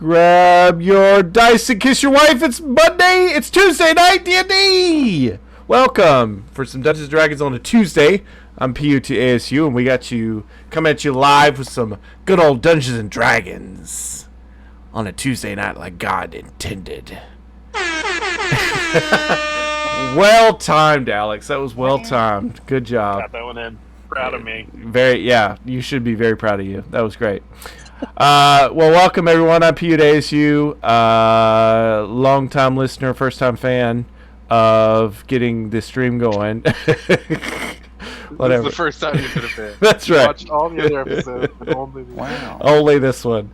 Grab your dice and kiss your wife. It's Monday. It's Tuesday Night D&D. Welcome for some Dungeons & Dragons on a Tuesday. I'm PU2 ASU, and we got you coming at you live with some good old Dungeons & Dragons on a Tuesday night like God intended. Well timed, Alex. That was well timed. Good job. Got that one in. Proud of me. Yeah, you should be very proud of you. That was great. Well, welcome everyone. I'm PU2 ASU, long-time listener, first-time fan of getting this stream going. Whatever. This is the first time you've been a fan. That's right. Watched all the other episodes, but only this. Wow. Only this one.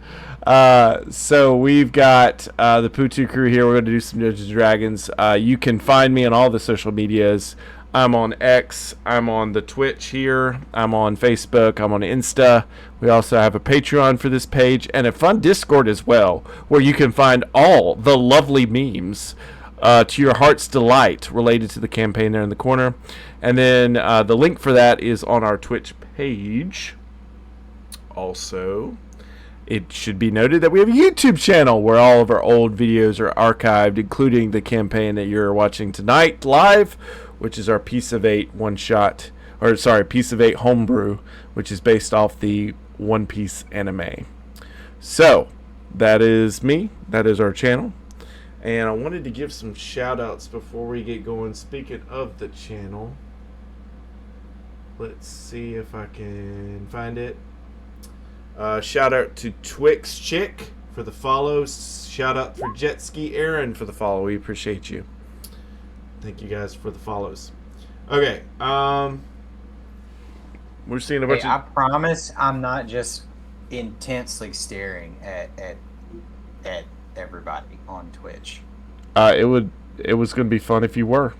So we've got the PU2 Cru here. We're going to do some Dungeons & Dragons. You can find me on all the social medias. I'm on X. I'm on the Twitch here. I'm on Facebook. I'm on Insta. We also have a Patreon for this page and a fun Discord as well, where you can find all the lovely memes to your heart's delight related to the campaign there in the corner. And then the link for that is on our Twitch page. Also, it should be noted that we have a YouTube channel where all of our old videos are archived, including the campaign that you're watching tonight live, which is our Piece of 8 one-shot, or sorry, Piece of 8 homebrew, which is based off the One Piece anime. So, that is me. That is our channel. And I wanted to give some shout-outs before we get going. Speaking of the channel, let's see if I can find it. Shout-out to Twix Chick for the follow. Shout-out for Jet Ski Aaron for the follow. We appreciate you. Thank you guys for the follows. Okay, we're seeing a bunch of... I promise I'm not just intensely staring at everybody on Twitch. It was going to be fun if you were.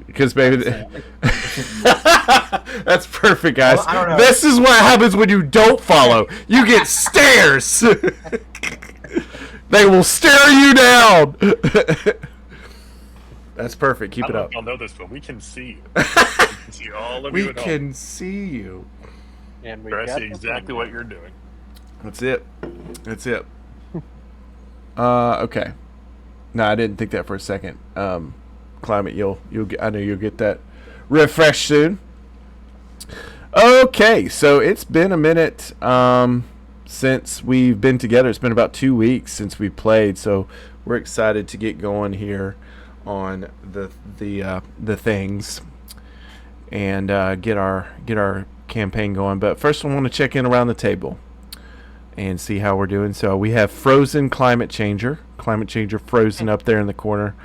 Because maybe... That's perfect, guys. Well, I don't know. This is what happens when you don't follow. You get stares. They will stare you down. That's perfect. Keep it up. I don't know this, but we can see you. We can see all of you We at home. can see you. And we I got see exactly what you're doing. That's it. That's it. Okay. No, I didn't think that for a second. Climate, you'll get, I know you'll get that refresh soon. Okay, so it's been a minute since we've been together. It's been about 2 weeks since we played, so we're excited to get going here on the things and get our campaign going. But first, I want to check in around the table and see how we're doing. So we have Frozen Climate Changer Frozen up there in the corner.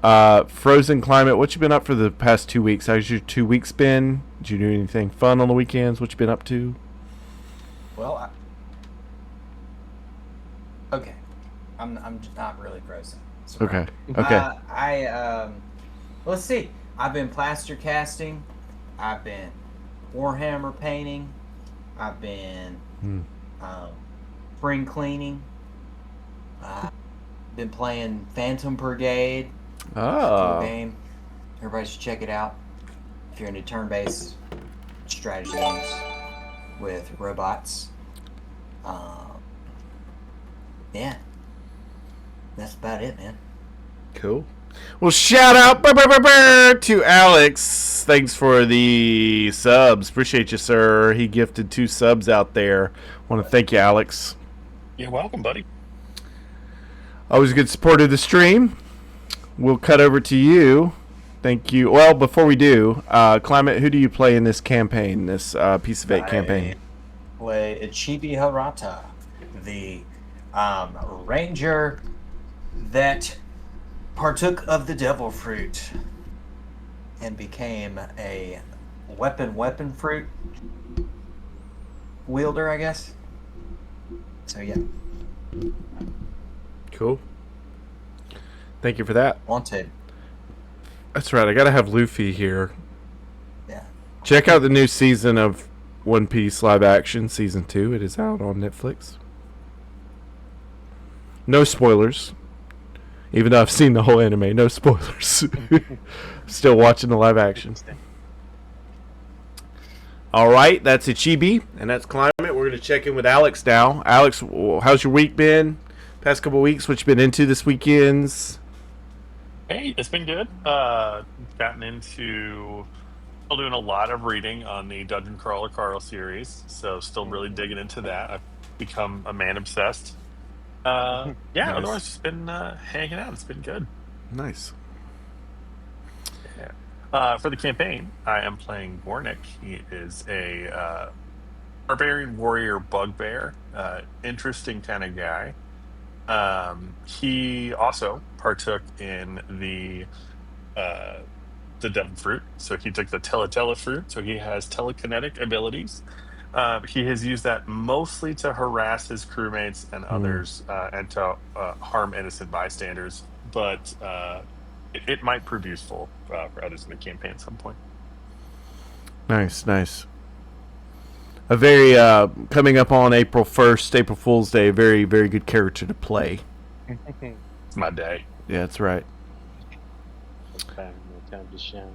Frozen Climate, what you been up for the past 2 weeks? How's your 2 weeks been? Did you do anything fun on the weekends? What you been up to? Well, okay, I'm just not really frozen. So Okay. Let's see. I've been plaster casting. I've been Warhammer painting. I've been spring cleaning. Been playing Phantom Brigade. Cool game. Everybody should check it out if you're into turn-based strategy games with robots. Yeah, that's about it, man. Cool. Well, shout out to Alex. Thanks for the subs. Appreciate you, sir. He gifted 2 subs out there. Want to thank you, Alex. You're welcome, buddy. Always a good support of the stream. We'll cut over to you. Thank you. Well, before we do, Climate, who do you play in this campaign, this Piece of 8 campaign? I play Chibi Harata, the ranger that partook of the devil fruit and became a weapon fruit wielder, I guess. So yeah. Cool. Thank you for that. Wanted. That's right. I gotta have Luffy here. Yeah. Check out the new season of One Piece live action, season 2. It is out on Netflix. No spoilers. Even though I've seen the whole anime, no spoilers. Still watching the live action. All right, that's Ichibi, and that's Climate. We're going to check in with Alex now. Alex, how's your week been? Past couple weeks, what you been into this weekends? Hey, it's been good. Gotten into still doing a lot of reading on the Dungeon Crawler Carl series, so still really digging into that. I've become a man obsessed. Yeah, Nice. otherwise just been hanging out. It's been good. Nice. Yeah. For the campaign, I am playing Gornick. He is a barbarian warrior bugbear. Interesting kind of guy. He also partook in the devil fruit. So he took the Teletele fruit. So he has telekinetic abilities. He has used that mostly to harass his crewmates and others and to harm innocent bystanders. But it might prove useful for others in the campaign at some point. Nice. A very, coming up on April 1st, April Fool's Day, a very, very good character to play. It's my day. Yeah, that's right. Time to shine.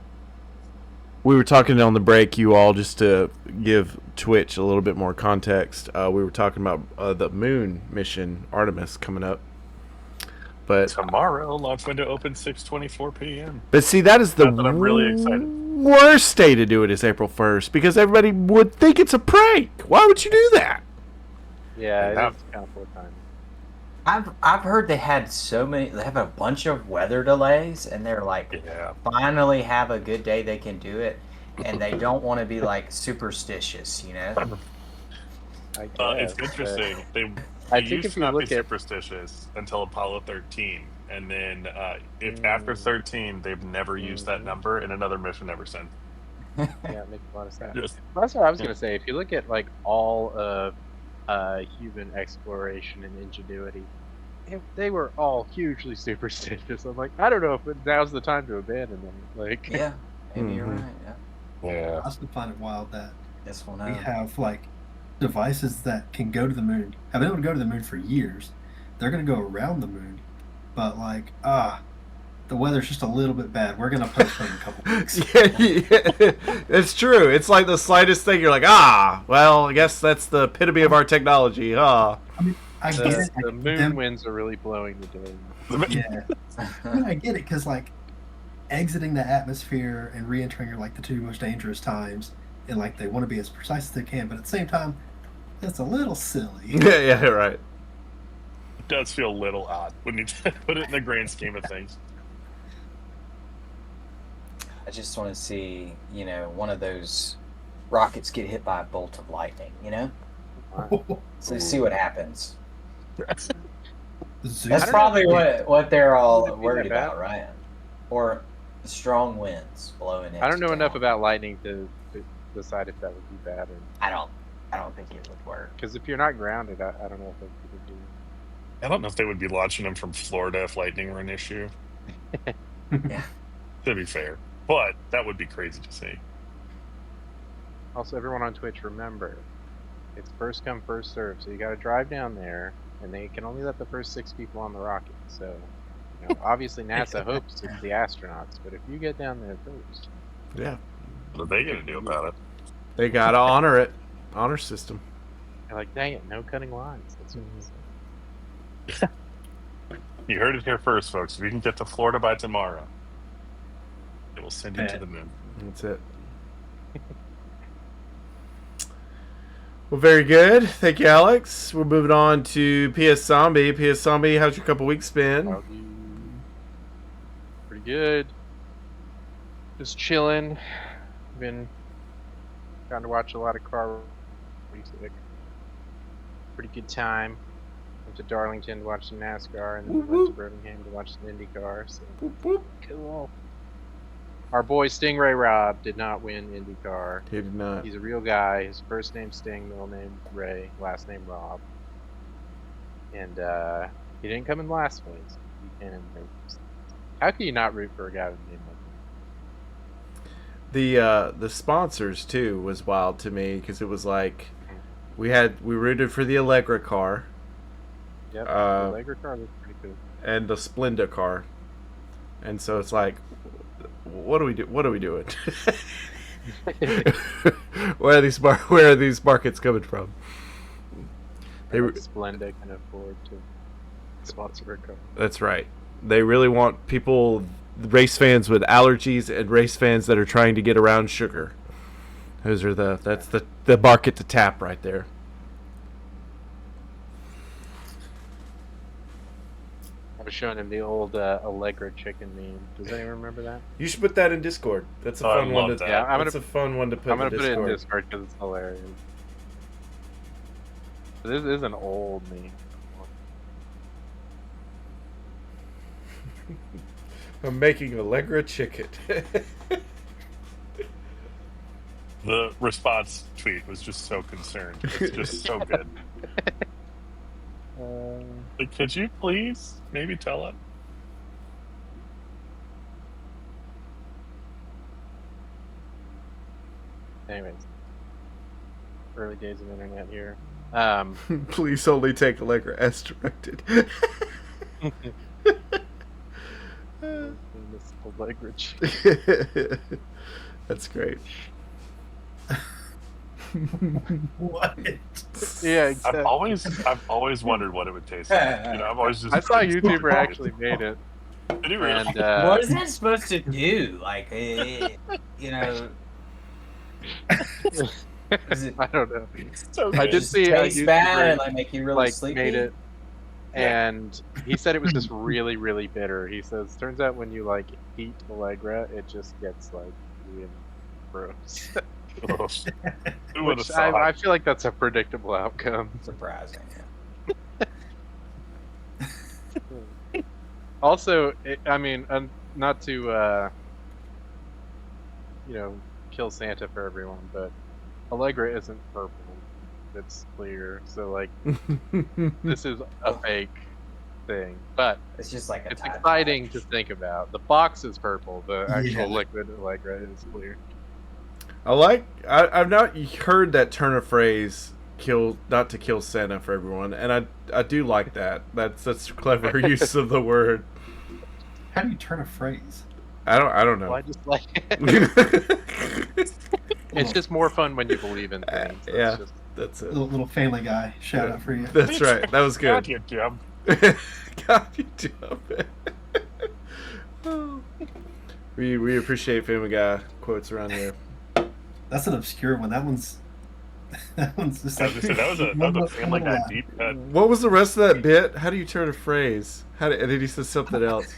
We were talking on the break, you all, just to give Twitch a little bit more context. We were talking about the moon mission, Artemis, coming up. But Tomorrow, launch window open 6:24 p.m. But see, that is the I'm really excited. worst day to do it is April 1st, because everybody would think it's a prank. Why would you do that? Yeah, it's kind of poor time. I've heard they have a bunch of weather delays, and they're like, finally have a good day they can do it, and they don't want to be like superstitious, you know. It's interesting. They used to not be superstitious until Apollo 13, and then if after 13 they've never used that number in another mission ever since. Yeah, it makes a lot of sense. That's what I was gonna say. If you look at like all of human exploration and ingenuity, they were all hugely superstitious. I'm like, I don't know if now's the time to abandon them. Like, yeah, maybe you're right. Yeah. I still find it wild that This one we have like devices that can go to the moon, have been able to go to the moon for years. They're going to go around the moon, but like, the weather's just a little bit bad. We're going to postpone a couple weeks. Yeah, it's true. It's like the slightest thing. You're like, well, I guess that's the epitome of our technology. I mean, I get it. The moon winds are really blowing the day. Yeah. I mean, I get it, because like exiting the atmosphere and re-entering are like the two most dangerous times, and like they want to be as precise as they can, but at the same time, it's a little silly. Yeah, right. It does feel a little odd when you put it in the grand scheme of things. I just want to see, one of those rockets get hit by a bolt of lightning, So see what happens. That's probably what they're all worried about, right? Or strong winds blowing in. I don't know enough about lightning to decide if that would be bad or. I don't think it would work. Because if you're not grounded, I don't know if it would do. I don't know if they would be launching them from Florida if lightning were an issue. Yeah. To be fair. But that would be crazy to see. Also, everyone on Twitch, remember, it's first come, first serve. So you got to drive down there, and they can only let the first 6 people on the rocket. So, obviously NASA hopes it's the astronauts, but if you get down there first, yeah, what are they going to do about it? They gotta honor it, honor system. They're like, dang it, no cutting lines. That's what it is. You heard it here first, folks. If you can get to Florida by tomorrow, it will send you to the moon. That's it. Well, very good. Thank you, Alex. We're moving on to PS Zombie. PS Zombie, how's your couple weeks been? Pretty good. Just chilling. Been trying to watch a lot of car music. Pretty good time. Went to Darlington to watch some NASCAR, and then went to Birmingham to watch some IndyCar. So cool. Our boy Stingray Rob did not win IndyCar. He did not. He's a real guy. His first name Sting, middle name Ray, last name Rob. And he didn't come in last place. How can you not root for a guy with a name like that? The sponsors too was wild to me, because it was like we rooted for the Allegra car. Yep, the Allegra car was pretty cool. And the Splenda car. And so it's like, what are we doing? Where are these markets coming from? Splenda can afford to sponsor a car. That's right. They really want people, race fans with allergies and race fans that are trying to get around sugar. That's the market to tap right there. I was showing him the old Allegra chicken meme. Does anyone remember that? You should put that in Discord. That's a I fun one. love To, that. Yeah, that's a fun one to put. I'm gonna in put it in Discord. Discord because it's hilarious. This is an old meme. I'm making Allegra chicken. The response tweet was just so concerned. It's just so good. Like, could you please maybe tell it? Anyways, early days of internet here. Please only take Allegra as directed. Famous Allegra chicken. That's great. What? Yeah, exactly. I've always wondered what it would taste like. You know, I've always just. I saw a YouTuber actually made it. Did he really? And What is that supposed to do? Like, you know, is it I don't know. So I good. did see a taste bad YouTuber and like make you really like sleepy? made it, and he said it was just really, really bitter. He says, turns out when you like eat Allegra, it just gets like really gross. Who would have Which thought? I feel like that's a predictable outcome. Surprising. Also, I mean, not to kill Santa for everyone, but Allegra isn't purple; it's clear. So like, this is a fake thing, but It's just like a it's Tide exciting Pod. to think about. The box is purple; the actual Yeah. liquid Allegra is clear. I've not heard that turn of phrase, not to kill Santa for everyone, and I do like that. That's clever use of the word. How do you turn a phrase? I don't know. Well, I just like it. It's just more fun when you believe in things. That's Yeah. just- That's it. Little Family Guy shout out for you. That's right. That was God, good. you dumb. God, you dumb. We appreciate Family Guy quotes around here. That's an obscure one. That one's just I like was gonna say, that was a Family Guy deep cut. What was the rest of that bit? How do you turn a phrase? And then he says something else.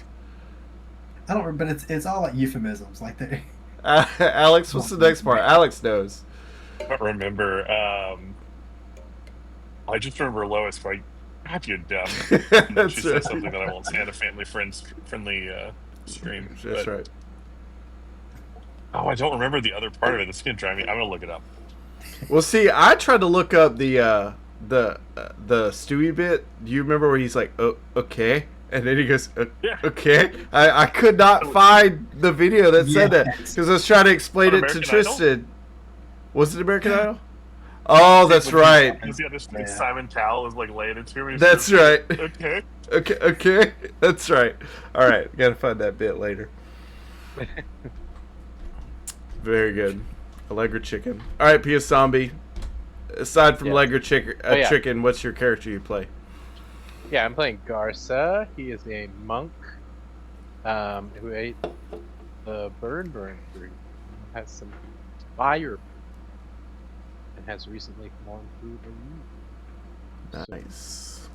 I don't remember, but it's all like euphemisms. Like they. Alex, what's the next part? Alex knows. I don't remember. I just remember Lois going, "God, you dumb." And then she That's right. said something that I won't say on a friendly stream. That's But- right. Oh, I don't remember the other part of it. It's gonna drive me. I'm gonna look it up. Well, see, I tried to look up the Stewie bit. Do you remember where he's like, "Oh, okay," and then he goes, Yeah. "Okay." I could not find the video that said that Yes. because I was trying to explain On it to American Tristan. Was it American Idol? Oh, that's When right. The other Yeah. Simon Cowell was like laying it to me. That's right. Okay. Okay. That's right. All right, gotta find that bit later. Very good. Allegra chicken. All right, Pia Zombie. Aside from Yeah. Allegra yeah. chicken, what's your character you play? Yeah, I'm playing Garza. He is a monk who ate the burn fruit. Has some fire and has recently formed through the root. Nice.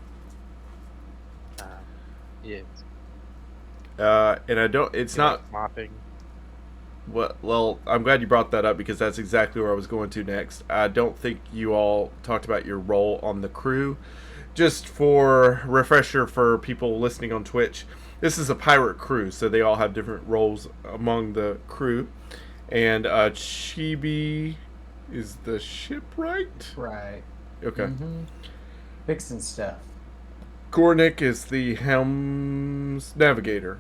Yes. And I don't. It's not. mopping. Well, I'm glad you brought that up because that's exactly where I was going to next. I don't think you all talked about your role on the crew. Just for refresher for people listening on Twitch, this is a pirate crew, so they all have different roles among the crew. And Chibi is the shipwright. Right. Okay. Mm-hmm. Fixing stuff. Gornick is the helm's navigator,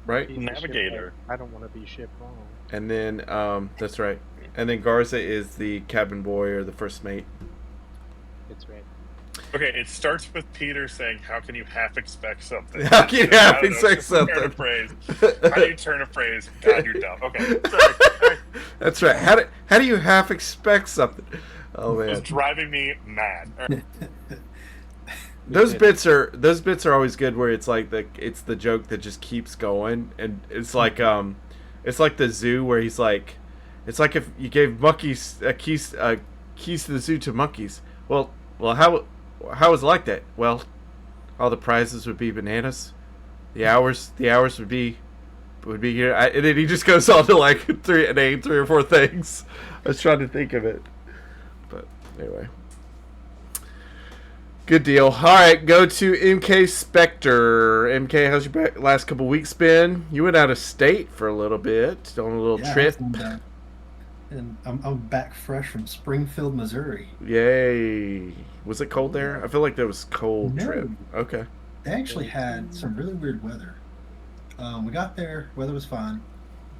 right? He's the Navigator. shipwright. I don't want to be shipwright. And then that's right. And then Garza is the cabin boy or the first mate. It's right. Okay, it starts with Peter saying, "How can you half expect something?" How can you I half don't know, expect just turn a something? phrase. How do you turn a phrase? God, you're dumb. Okay, sorry. That's right. How do you half expect something? Oh It was man, driving me mad. those bits are always good. Where it's like it's the joke that just keeps going, and it's like the zoo where he's like, it's like if you gave monkeys keys to the zoo to monkeys. Well, how is it like that? Well, all the prizes would be bananas. The hours would be here. And then he just goes on to like three or four things. I was trying to think of it, but anyway, good deal. All right, go to MK Spectre. MK, how's your last couple weeks been? You went out of state for a little bit on a little trip. And I'm back fresh from Springfield, Missouri. Yay! Was it cold there? I feel like that was cold No. trip. Okay. They actually had some really weird weather. We got there, weather was fine.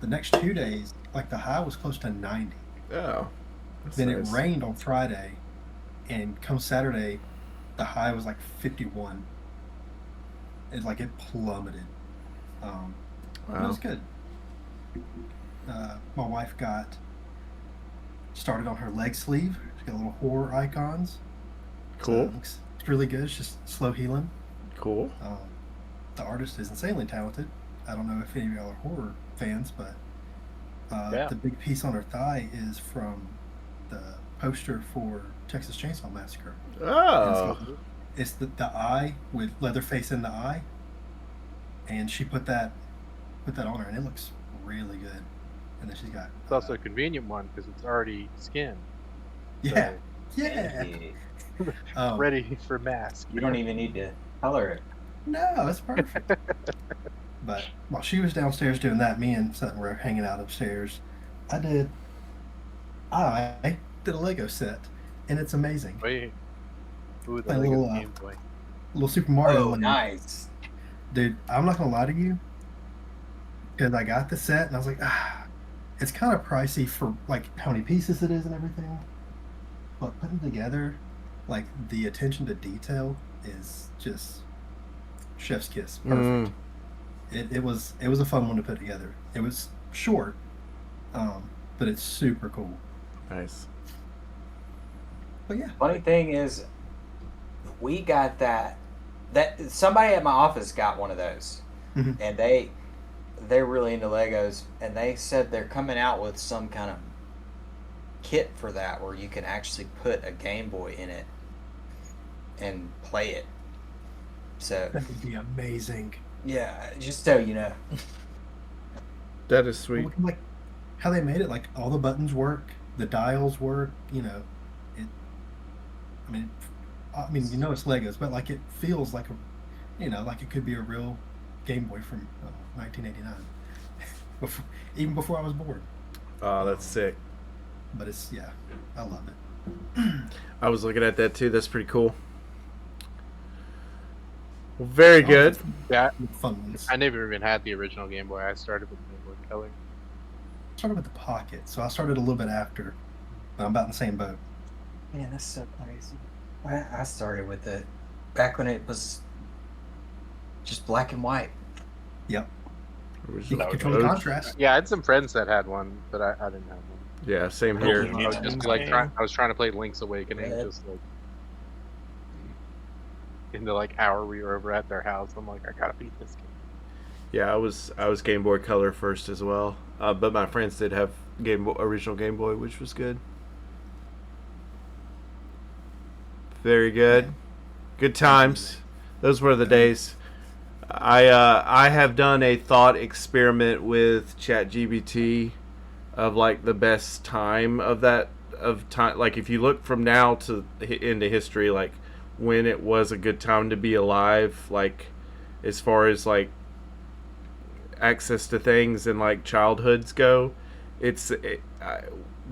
The next 2 days, like the high was close to 90. Oh. Then nice. it rained on Friday, and come Saturday, the high was like 51. It plummeted. It was good. My wife got started on her leg sleeve. She got little horror icons. Cool. It's really good. It's just slow healing. Cool. The artist is insanely talented. I don't know if any of y'all are horror fans, but the big piece on her thigh is from the poster for Texas Chainsaw Massacre. Oh. It's the eye with Leatherface in the eye, and she put that on her, and it looks really good. And then she's got. It's also a convenient one because it's already skin. Yeah. So, Yeah. ready for mask. You don't even need to color it. No, it's perfect. But while she was downstairs doing that, me and Sutton were hanging out upstairs. I did a Lego set, and it's amazing. Wait. Ooh, the My Lego little, Game Boy. Little Super Mario. Oh, one. nice. Dude, I'm not gonna lie to you, because I got the set and I was like, it's kind of pricey for like how many pieces it is and everything. But putting together, like the attention to detail is just chef's kiss. Perfect. It was a fun one to put together. It was short, but it's super cool. Nice. But yeah. Funny thing is, we got that somebody at my office got one of those, Mhm. and they're really into Legos, and they said they're coming out with some kind of kit for that where you can actually put a Game Boy in it and play it. So That would be amazing. yeah, just so you know. That is sweet. Like how they made it, like all the buttons work, the dials work. I mean, it's Legos, but like it feels like like it could be a real Game Boy from 1989, even before I was born. Oh, that's sick. But I love it. I was looking at that too. That's pretty cool. Well, very good. Yeah, Fun ones. I never even had the original Game Boy. I started with Game Boy Color. Started with the Pocket, so I started a little bit after, but I'm about in the same boat. Man, that's so crazy. I started with it back when it was just black and white. Yep. You Original. can control the contrast. Yeah, I had some friends that had one, but I didn't have one. Yeah, same Okay. here. I was just I was trying to play Link's Awakening, Yeah. just like in the hour we were over at their house. I'm like, I gotta beat this game. Yeah, I was Game Boy Color first as well, but my friends did have original Game Boy, which was good. Very good. Good times. Those were the days. I have done a thought experiment with ChatGPT of like the best time of time. Like if you look from now to into history, like when it was a good time to be alive, like as far as like access to things and like childhoods go,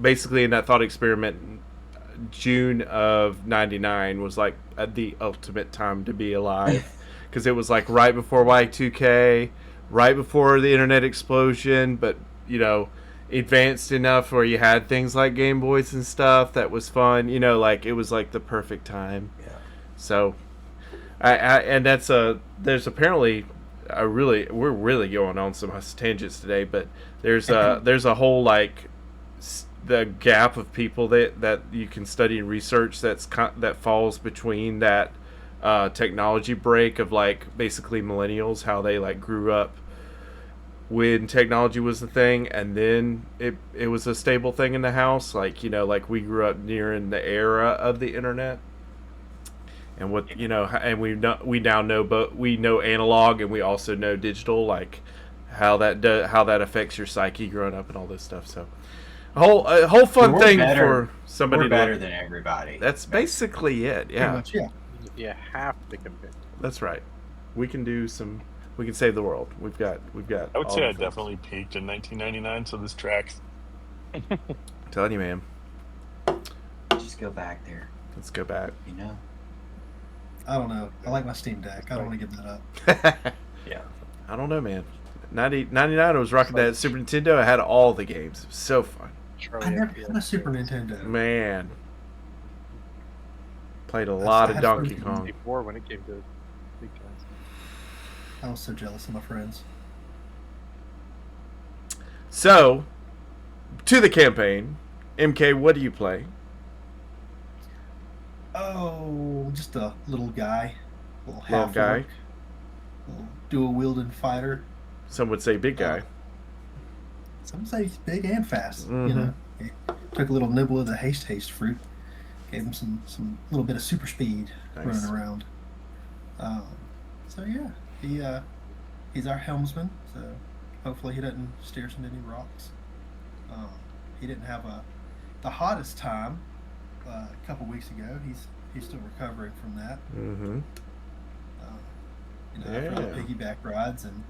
basically in that thought experiment, June of '99 was like the ultimate time to be alive because it was like right before Y2K, right before the internet explosion, but advanced enough where you had things like Game Boys and stuff that was fun. Like it was like the perfect time. Yeah. So, and there's apparently we're really going on some tangents today, but there's a whole like the gap of people that you can study and research that falls between that technology break of like basically millennials, how they like grew up when technology was the thing, and then it was a stable thing in the house. Like, like we grew up near in the era of the internet, and what and we now know, but we know analog and we also know digital, like how that affects your psyche growing up and all this stuff. So a whole fun thing for somebody. We're better than everybody. That's basically it. Yeah. Pretty much, yeah. You have to compare. That's right. We can save the world. We've got. I would say I definitely peaked in 1999. So this tracks. I'm telling you, man. Just go back there. Let's go back. I don't know. I like my Steam Deck. I don't want to give that up. Yeah. I don't know, man. 99, I was rocking that Super Nintendo. I had all the games. It was so fun. I never had a Super Nintendo. Man. Played a lot of Donkey Kong. Before when it came to big guns. I was so jealous of my friends. So, to the campaign. MK, what do you play? Oh, just a little guy. Little Little guy. half-orc. Little dual-wielding fighter. Some would say big guy. Some say he's big and fast. Mhm. He took a little nibble of the haste fruit. Gave him some little bit of super speed running around. So yeah, he's our helmsman. So hopefully he doesn't steer us into any rocks. He didn't have the hottest time a couple weeks ago. He's still recovering from that. Mm-hmm. After all the piggyback rides and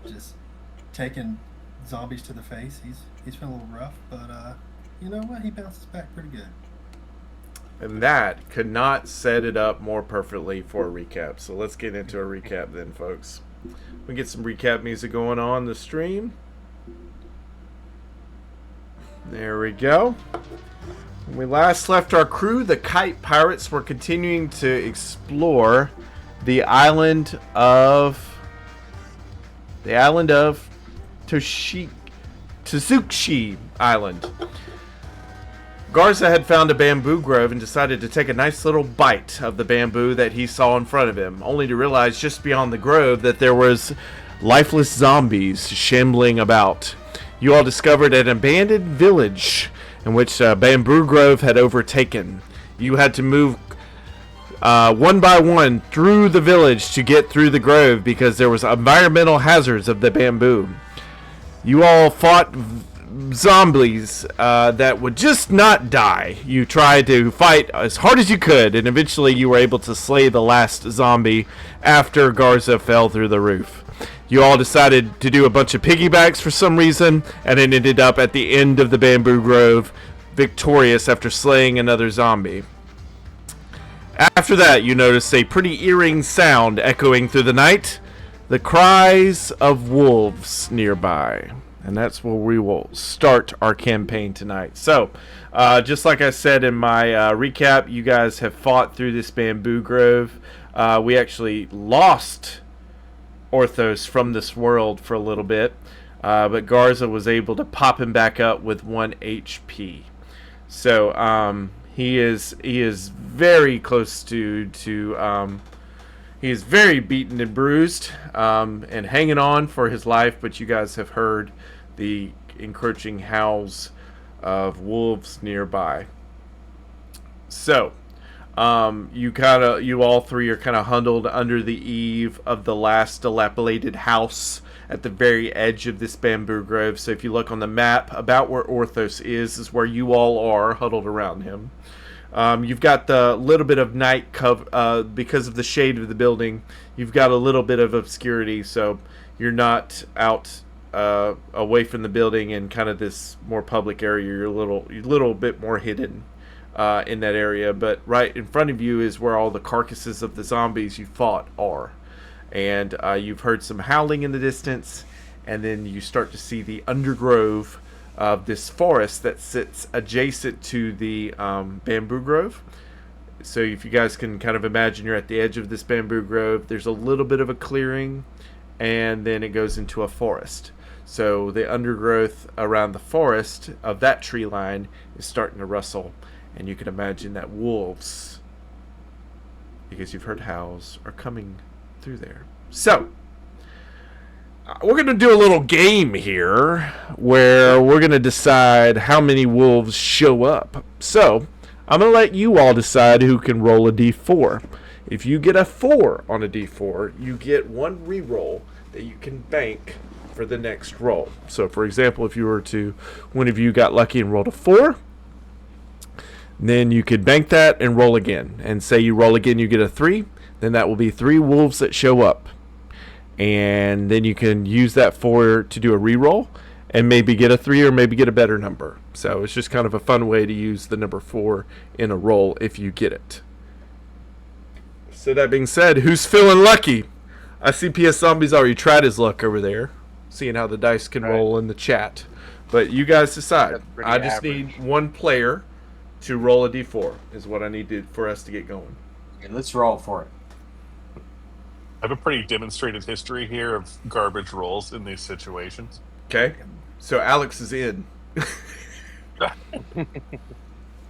just taking zombies to the face, he's been a little rough, but you know what? He bounces back pretty good. And that could not set it up more perfectly for a recap. So let's get into a recap then, folks. We get some recap music going on the stream. There we go. When we last left our crew, the Kite Pirates were continuing to explore the island of Tsukushi Island. Garza had found a bamboo grove and decided to take a nice little bite of the bamboo that he saw in front of him, only to realize just beyond the grove that there was lifeless zombies shambling about. You all discovered an abandoned village in which bamboo grove had overtaken. You had to move one by one through the village to get through the grove because there was environmental hazards of the bamboo. You all fought zombies that would just not die. You tried to fight as hard as you could, and eventually you were able to slay the last zombie after Garza fell through the roof. You all decided to do a bunch of piggybacks for some reason, and it ended up at the end of the bamboo grove, victorious after slaying another zombie. After that, you noticed a pretty eerie sound echoing through the night, the cries of wolves nearby. And that's where we will start our campaign tonight. So, just like I said in my recap, you guys have fought through this bamboo grove. We actually lost Orthos from this world for a little bit, but Garza was able to pop him back up with 1 HP. So he is very close to he is very beaten and bruised and hanging on for his life. But you guys have heard the encroaching howls of wolves nearby. So you all three are kind of huddled under the eave of the last dilapidated house at the very edge of this bamboo grove. So if you look on the map, about where Orthos is where you all are huddled around him. You've got the little bit of night cover because of the shade of the building. You've got a little bit of obscurity, so you're not out away from the building in kind of this more public area. You're a little bit more hidden in that area, but right in front of you is where all the carcasses of the zombies you fought are. And you've heard some howling in the distance, and then you start to see the undergrove of this forest that sits adjacent to the bamboo grove. So if you guys can kind of imagine, you're at the edge of this bamboo grove. There's a little bit of a clearing, and then it goes into a forest. So the undergrowth around the forest of that tree line is starting to rustle, and you can imagine that wolves, because you've heard howls, are coming through there. So we're going to do a little game here where we're going to decide how many wolves show up. So I'm going to let you all decide who can roll a d4. If you get a 4 on a d4, you get one reroll that you can bank for the next roll. So, for example, if you were to, one of you got lucky and rolled a 4, then you could bank that and roll again. And say you roll again, you get a 3, then that will be 3 wolves that show up. And then you can use that 4 to do a reroll and maybe get a 3 or maybe get a better number. So it's just kind of a fun way to use the number 4 in a roll if you get it. So that being said, who's feeling lucky? I see PS Zombies already tried his luck over there, seeing how the dice can roll in the chat. But you guys decide. I just need one player to roll a d4 is what I need for us to get going. Okay, let's roll for it. I have a pretty demonstrated history here of garbage rolls in these situations. Okay? So Alex is in.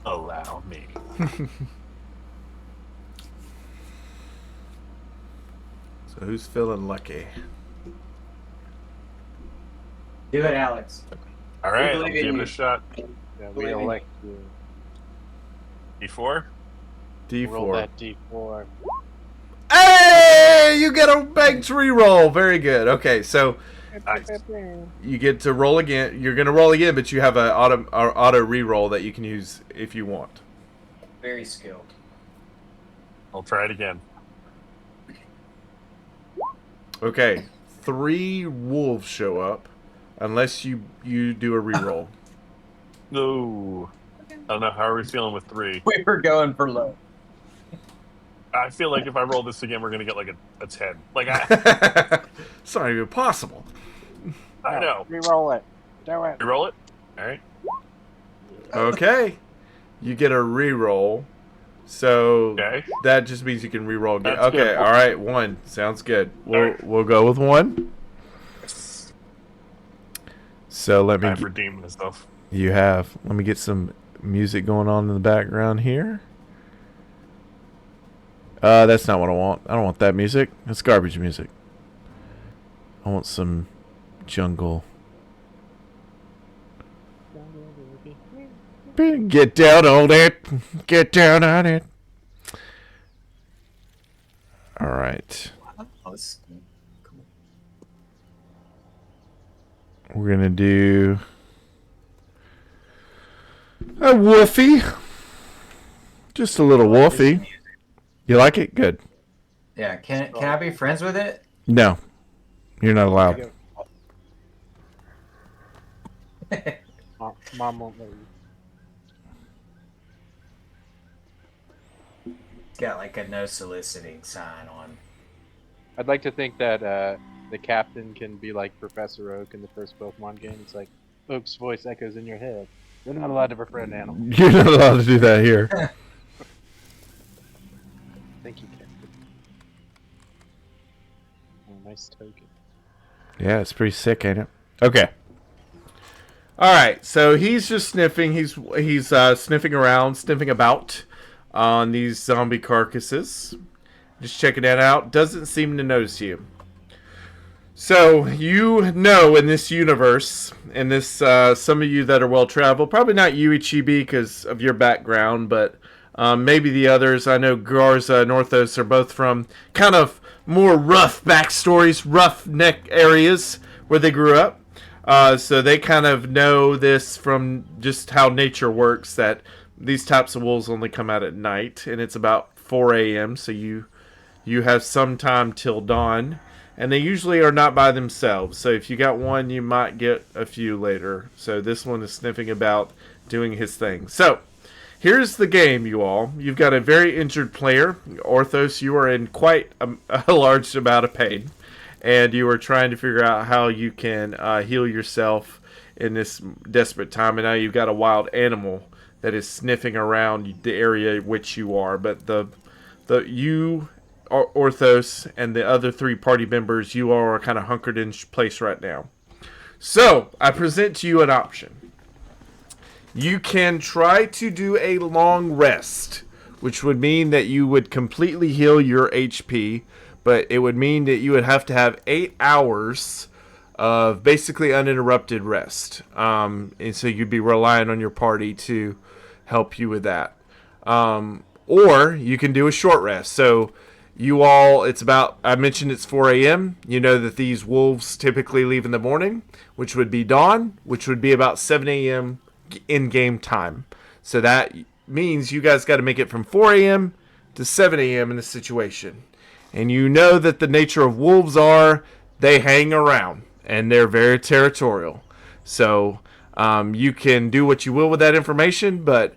Allow me. So who's feeling lucky? Do it, Alex. All right, We I'll believe in give it you. a shot. Yeah, we elect you. D4? Roll D4. that D4. Hey! You get a banked reroll. Very good. Okay, so you get to roll again. You're going to roll again, but you have an auto reroll that you can use if you want. Very skilled. I'll try it again. Okay, 3 wolves show up unless you do a reroll. No. I don't know. How are we feeling with 3? We were going for low. I feel like if I roll this again, we're going to get like a 10. Like, It's not even possible. I know. Reroll it. Do it. You roll it? All right. Okay, you get a reroll. So Okay. that just means you can reroll again. That's Okay, good. all right, 1 sounds good. right. We'll go with 1. So let me. I've redeemed myself. You have. Let me get some music going on in the background here. That's not what I want. I don't want that music. That's garbage music. I want some jungle. Get down on it. Get down on it. All right. We're going to do a woofy. Just a little woofy. You like it? Good. Yeah, can I be friends with it? No. You're not allowed. Mom won't let you. It's got like a no soliciting sign on. I'd like to think that the captain can be like Professor Oak in the first Pokemon game. It's like Oak's voice echoes in your head. You're not allowed to befriend animals. You're not allowed to do that here. Thank you, Captain. Oh, nice token. Yeah, it's pretty sick, ain't it? Okay. All right, so he's just sniffing. He's sniffing around, sniffing about on these zombie carcasses. Just checking that out. Doesn't seem to notice you. So you know, in this universe, in this, some of you that are well traveled, probably not you, Ichibi, because of your background, but maybe the others. I know Garza and Orthos are both from kind of more rough backstories, rough neck areas where they grew up. So they kind of know this from just how nature works, that these types of wolves only come out at night, and it's about 4 a.m., so you have some time till dawn. And they usually are not by themselves. So if you got one, you might get a few later. So this one is sniffing about, doing his thing. So here's the game, you all. You've got a very injured player. Orthos, you are in quite a large amount of pain. And you are trying to figure out how you can heal yourself in this desperate time. And now you've got a wild animal that is sniffing around the area which you are. But you... Orthos and the other 3 party members, you all are kind of hunkered in place right now. So, I present to you an option. You can try to do a long rest, which would mean that you would completely heal your HP, but it would mean that you would have to have 8 hours of basically uninterrupted rest. And so you'd be relying on your party to help you with that. Or you can do a short rest. So you all, I mentioned it's 4 a.m. You know that these wolves typically leave in the morning, which would be dawn, which would be about 7 a.m. in-game time. So that means you guys got to make it from 4 a.m. to 7 a.m. in this situation. And you know that the nature of wolves are they hang around, and they're very territorial. So you can do what you will with that information, but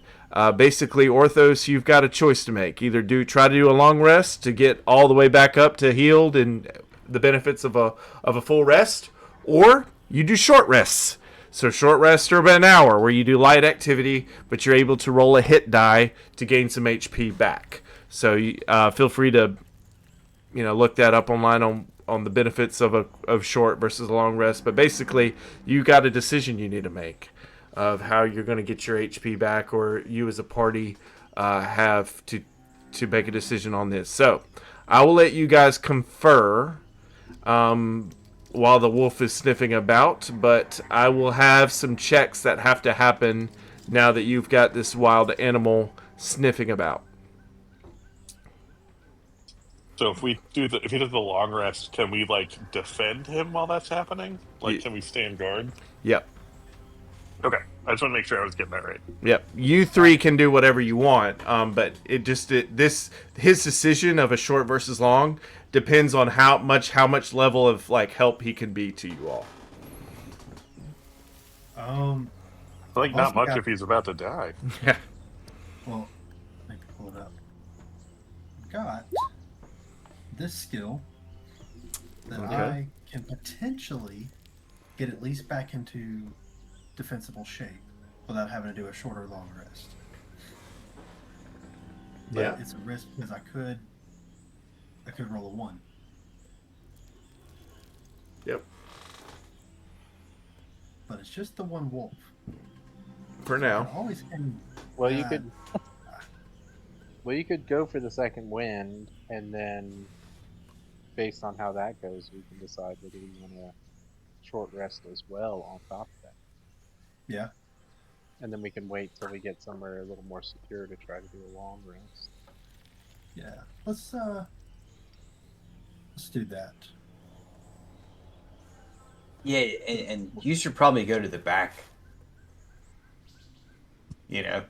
basically, Orthos, you've got a choice to make. Either try to do a long rest to get all the way back up to healed and the benefits of a full rest, or you do short rests. So short rests are about an hour where you do light activity, but you're able to roll a hit die to gain some HP back. So feel free to look that up online on the benefits of short versus a long rest. But basically, you got a decision you need to make of how you're going to get your HP back, or you as a party have to make a decision on this. So I will let you guys confer while the wolf is sniffing about, but I will have some checks that have to happen now that you've got this wild animal sniffing about. So if he does the long rest, can we defend him while that's happening? Can we stand guard? Yep. Okay, I just want to make sure I was getting that right. Yep. You three can do whatever you want, but his decision of a short versus long depends on how much level of help he can be to you all. Not much if he's about to die. Yeah. Well, let me pull it up. Got this skill that I can potentially get at least back into defensible shape without having to do a short or long rest. But it's a risk because I could roll a 1. Yep. But it's just the one wolf. For now. Always can. Well, you could. Well, you could go for the second wind, and then, based on how that goes, we can decide whether we want to short rest as well on top of that. Yeah. And then we can wait till we get somewhere a little more secure to try to do a long rest. Yeah. Let's do that. Yeah, and you should probably go to the back. If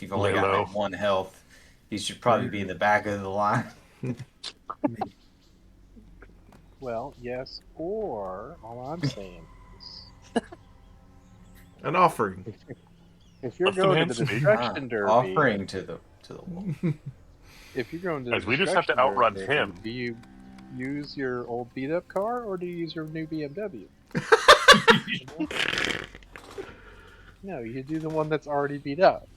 you've only got 1 health, you should probably be in the back of the line. Well, yes, or all I'm saying is an offering. If you're going to the destruction derby, offering to the wolf. If you're going to the we just have to outrun him. Do you use your old beat up car or do you use your new BMW? No, you do the one that's already beat up.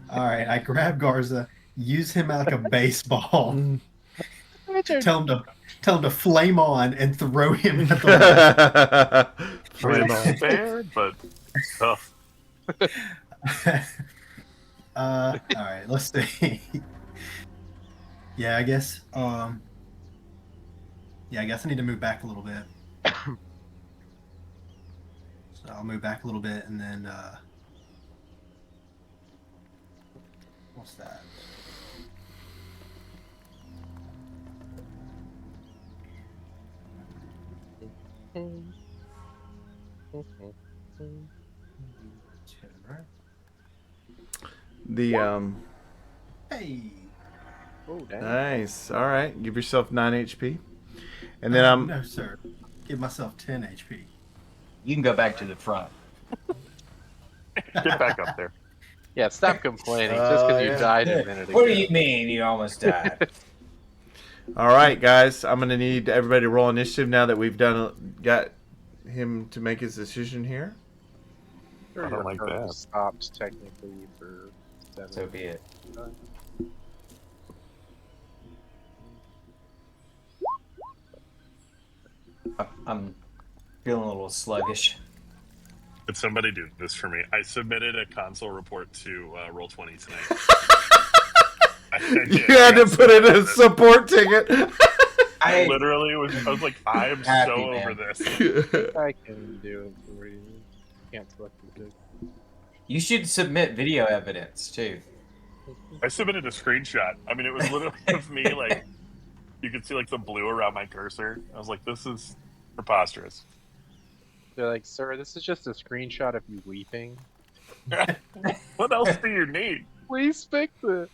All right, I grab Garza, use him like a baseball. Tell him to flame on and throw him at the Flame on. Fair, but tough. All right, let's see. Yeah, I guess. I guess I need to move back a little bit. So I'll move back a little bit, and then what's that? Hey. Oh, dang. Nice. All right. Give yourself 9 HP. And then No, sir. Give myself 10 HP. You can go back to the front. Get back up there. Yeah, stop complaining just because you died a minute ago. What do you mean you almost died? All right, guys. I'm going to need everybody to roll initiative now that we've got him to make his decision here. I don't like that. Stopped technically for 7. So be it. I'm feeling a little sluggish. Could somebody do this for me? I submitted a console report to Roll20 tonight. You had to put in a support ticket. I literally I was like, I am Happy, so man. over this. I can do it for you. Can't select the You should submit video evidence too. I submitted a screenshot. I mean, it was literally of me, like, you could see, like, the blue around my cursor. I was like, this is preposterous. They're like, sir, this is just a screenshot of you weeping. What else do you need? Please fix it.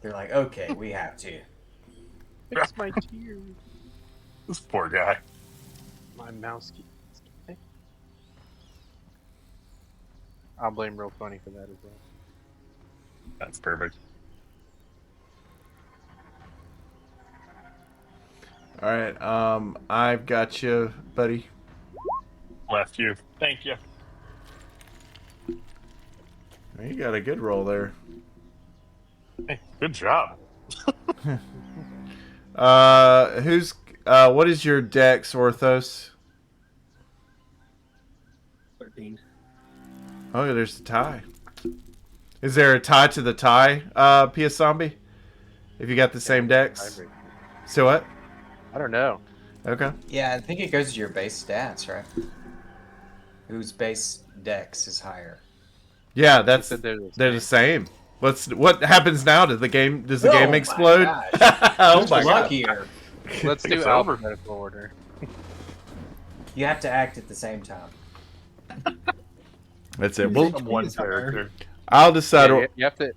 They're like, okay, we have to. Fix my tears. This poor guy. My mouse keeps. I'll blame Roll20 for that as well. That's perfect. All right, I've got you, buddy. Left you. Thank you. You got a good roll there. Hey, good job. What is your dex, Orthos? 13. Oh, there's a tie. Is there a tie to the tie, PS Zombie? If you got the same dex? So what? I don't know. Okay. Yeah, I think it goes to your base stats, right? Whose base dex is higher? Yeah, that's They're they're the same. What happens now? Does the game my explode? gosh. Oh Who's my god. luckier? Let's do It's over. alphabetical order. You have to act at the same time. That's it. Who's Well, HP One is higher? character. I'll decide. You have to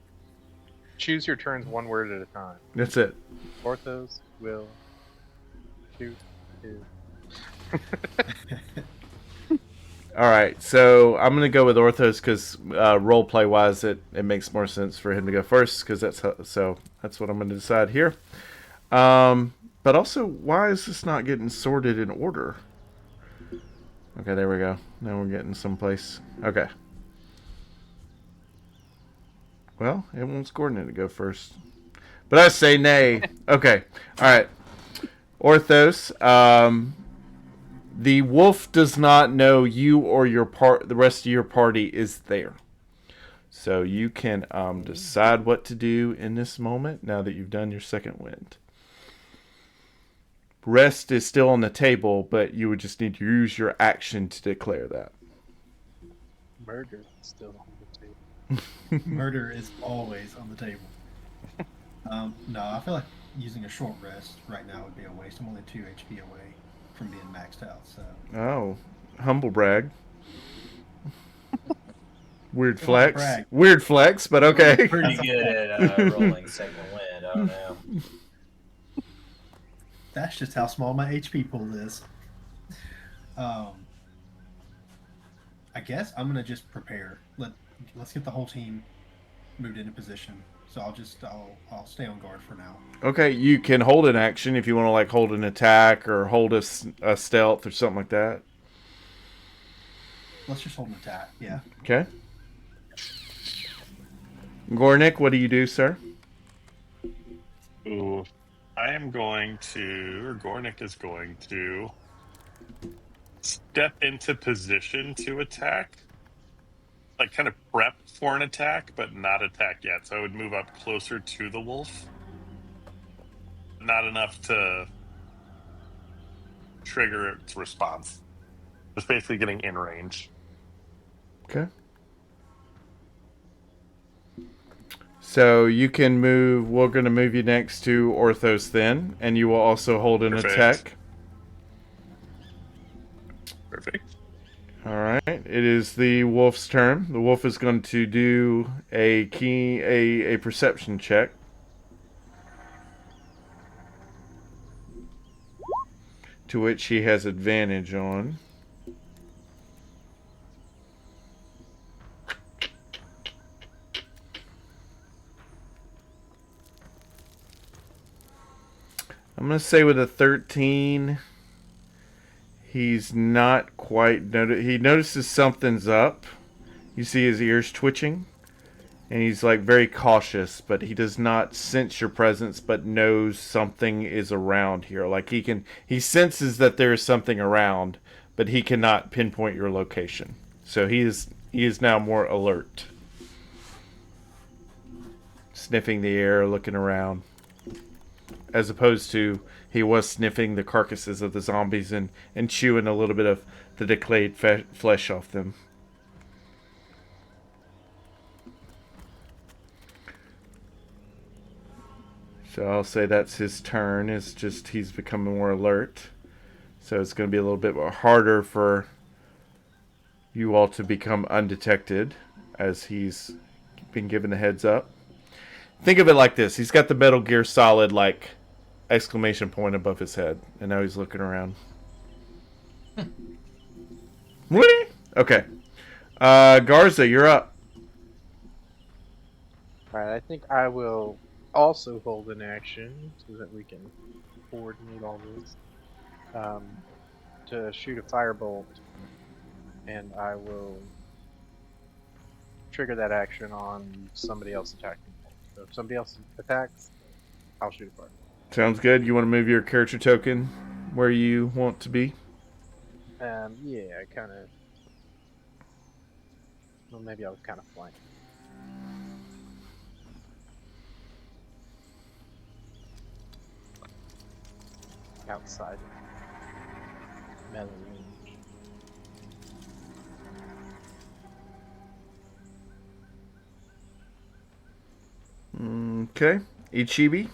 choose your turns one word at a time. That's it. Orthos will shoot his. All right, so I'm gonna go with Orthos because role play wise, it makes more sense for him to go first because that's what I'm gonna decide here. But also, why is this not getting sorted in order? Okay, there we go. Now we're getting someplace. Okay. Well, it wants Gordon to go first, but I say nay. Okay. All right. Orthos. The wolf does not know you or the rest of your party is there. So you can decide what to do in this moment now that you've done your second wind. Rest is still on the table, but you would just need to use your action to declare that. Murder is still on the table. Murder is always on the table. No, I feel like using a short rest right now would be a waste. I'm only 2 HP away from being maxed out, so. Oh, humble brag. Weird Don't flex. brag. Weird flex, but okay. Pretty good at rolling second wind. I don't know. That's just how small my HP pool is. I guess I'm gonna just prepare. Let's get the whole team moved into position. So I'll stay on guard for now. Okay, you can hold an action if you want to like hold an attack or hold a stealth or something like that. Let's just hold an attack. Yeah. Okay. Gornick, what do you do, sir? Ooh. I am going to, or Gornick is going to, step into position to attack. Like, kind of prep for an attack, but not attack yet. So I would move up closer to the wolf. Not enough to trigger its response. Just basically getting in range. Okay. So you can move. We're going to move you next to Orthos then, and you will also hold an Perfect. attack. Perfect. All right. It is the wolf's turn. The wolf is going to do a perception check. To which he has advantage on. I'm going to say with a 13, he's not quite he notices something's up. You see his ears twitching, and he's like very cautious, but he does not sense your presence, but knows something is around here. Like he senses that there is something around, but he cannot pinpoint your location. So he is now more alert, sniffing the air, looking around, as opposed to he was sniffing the carcasses of the zombies and chewing a little bit of the decayed flesh off them. So I'll say that's his turn. It's just he's becoming more alert. So it's going to be a little bit harder for you all to become undetected as he's been given the heads up. Think of it like this. He's got the Metal Gear Solid like exclamation point above his head. And now he's looking around. Really? Okay. Garza, you're up. Alright, I think I will also hold an action so that we can coordinate all this. To shoot a firebolt, and I will trigger that action on somebody else attacking. So if somebody else attacks, I'll shoot a firebolt. Sounds good. You want to move your character token where you want to be? Yeah, I kind of. Well, maybe I was kind of flanking. Outside of melee range. Okay. Ichibi?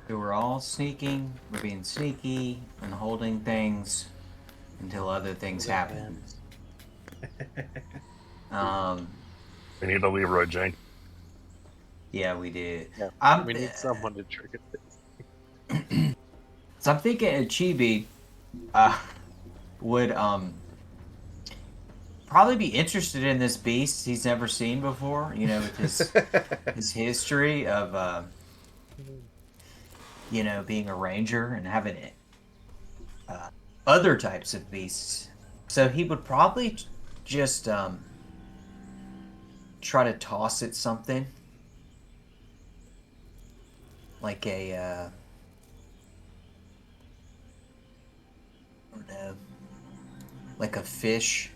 So we're all sneaking, we're being sneaky and holding things until other things happen. We need a Leroy Jenkins. Yeah, we did. Yeah, we need someone to trigger this. So I'm thinking Chibi would probably be interested in this beast he's never seen before, you know, with his history of you know, being a ranger and having other types of beasts. So he would probably just try to toss it something like a like a fish.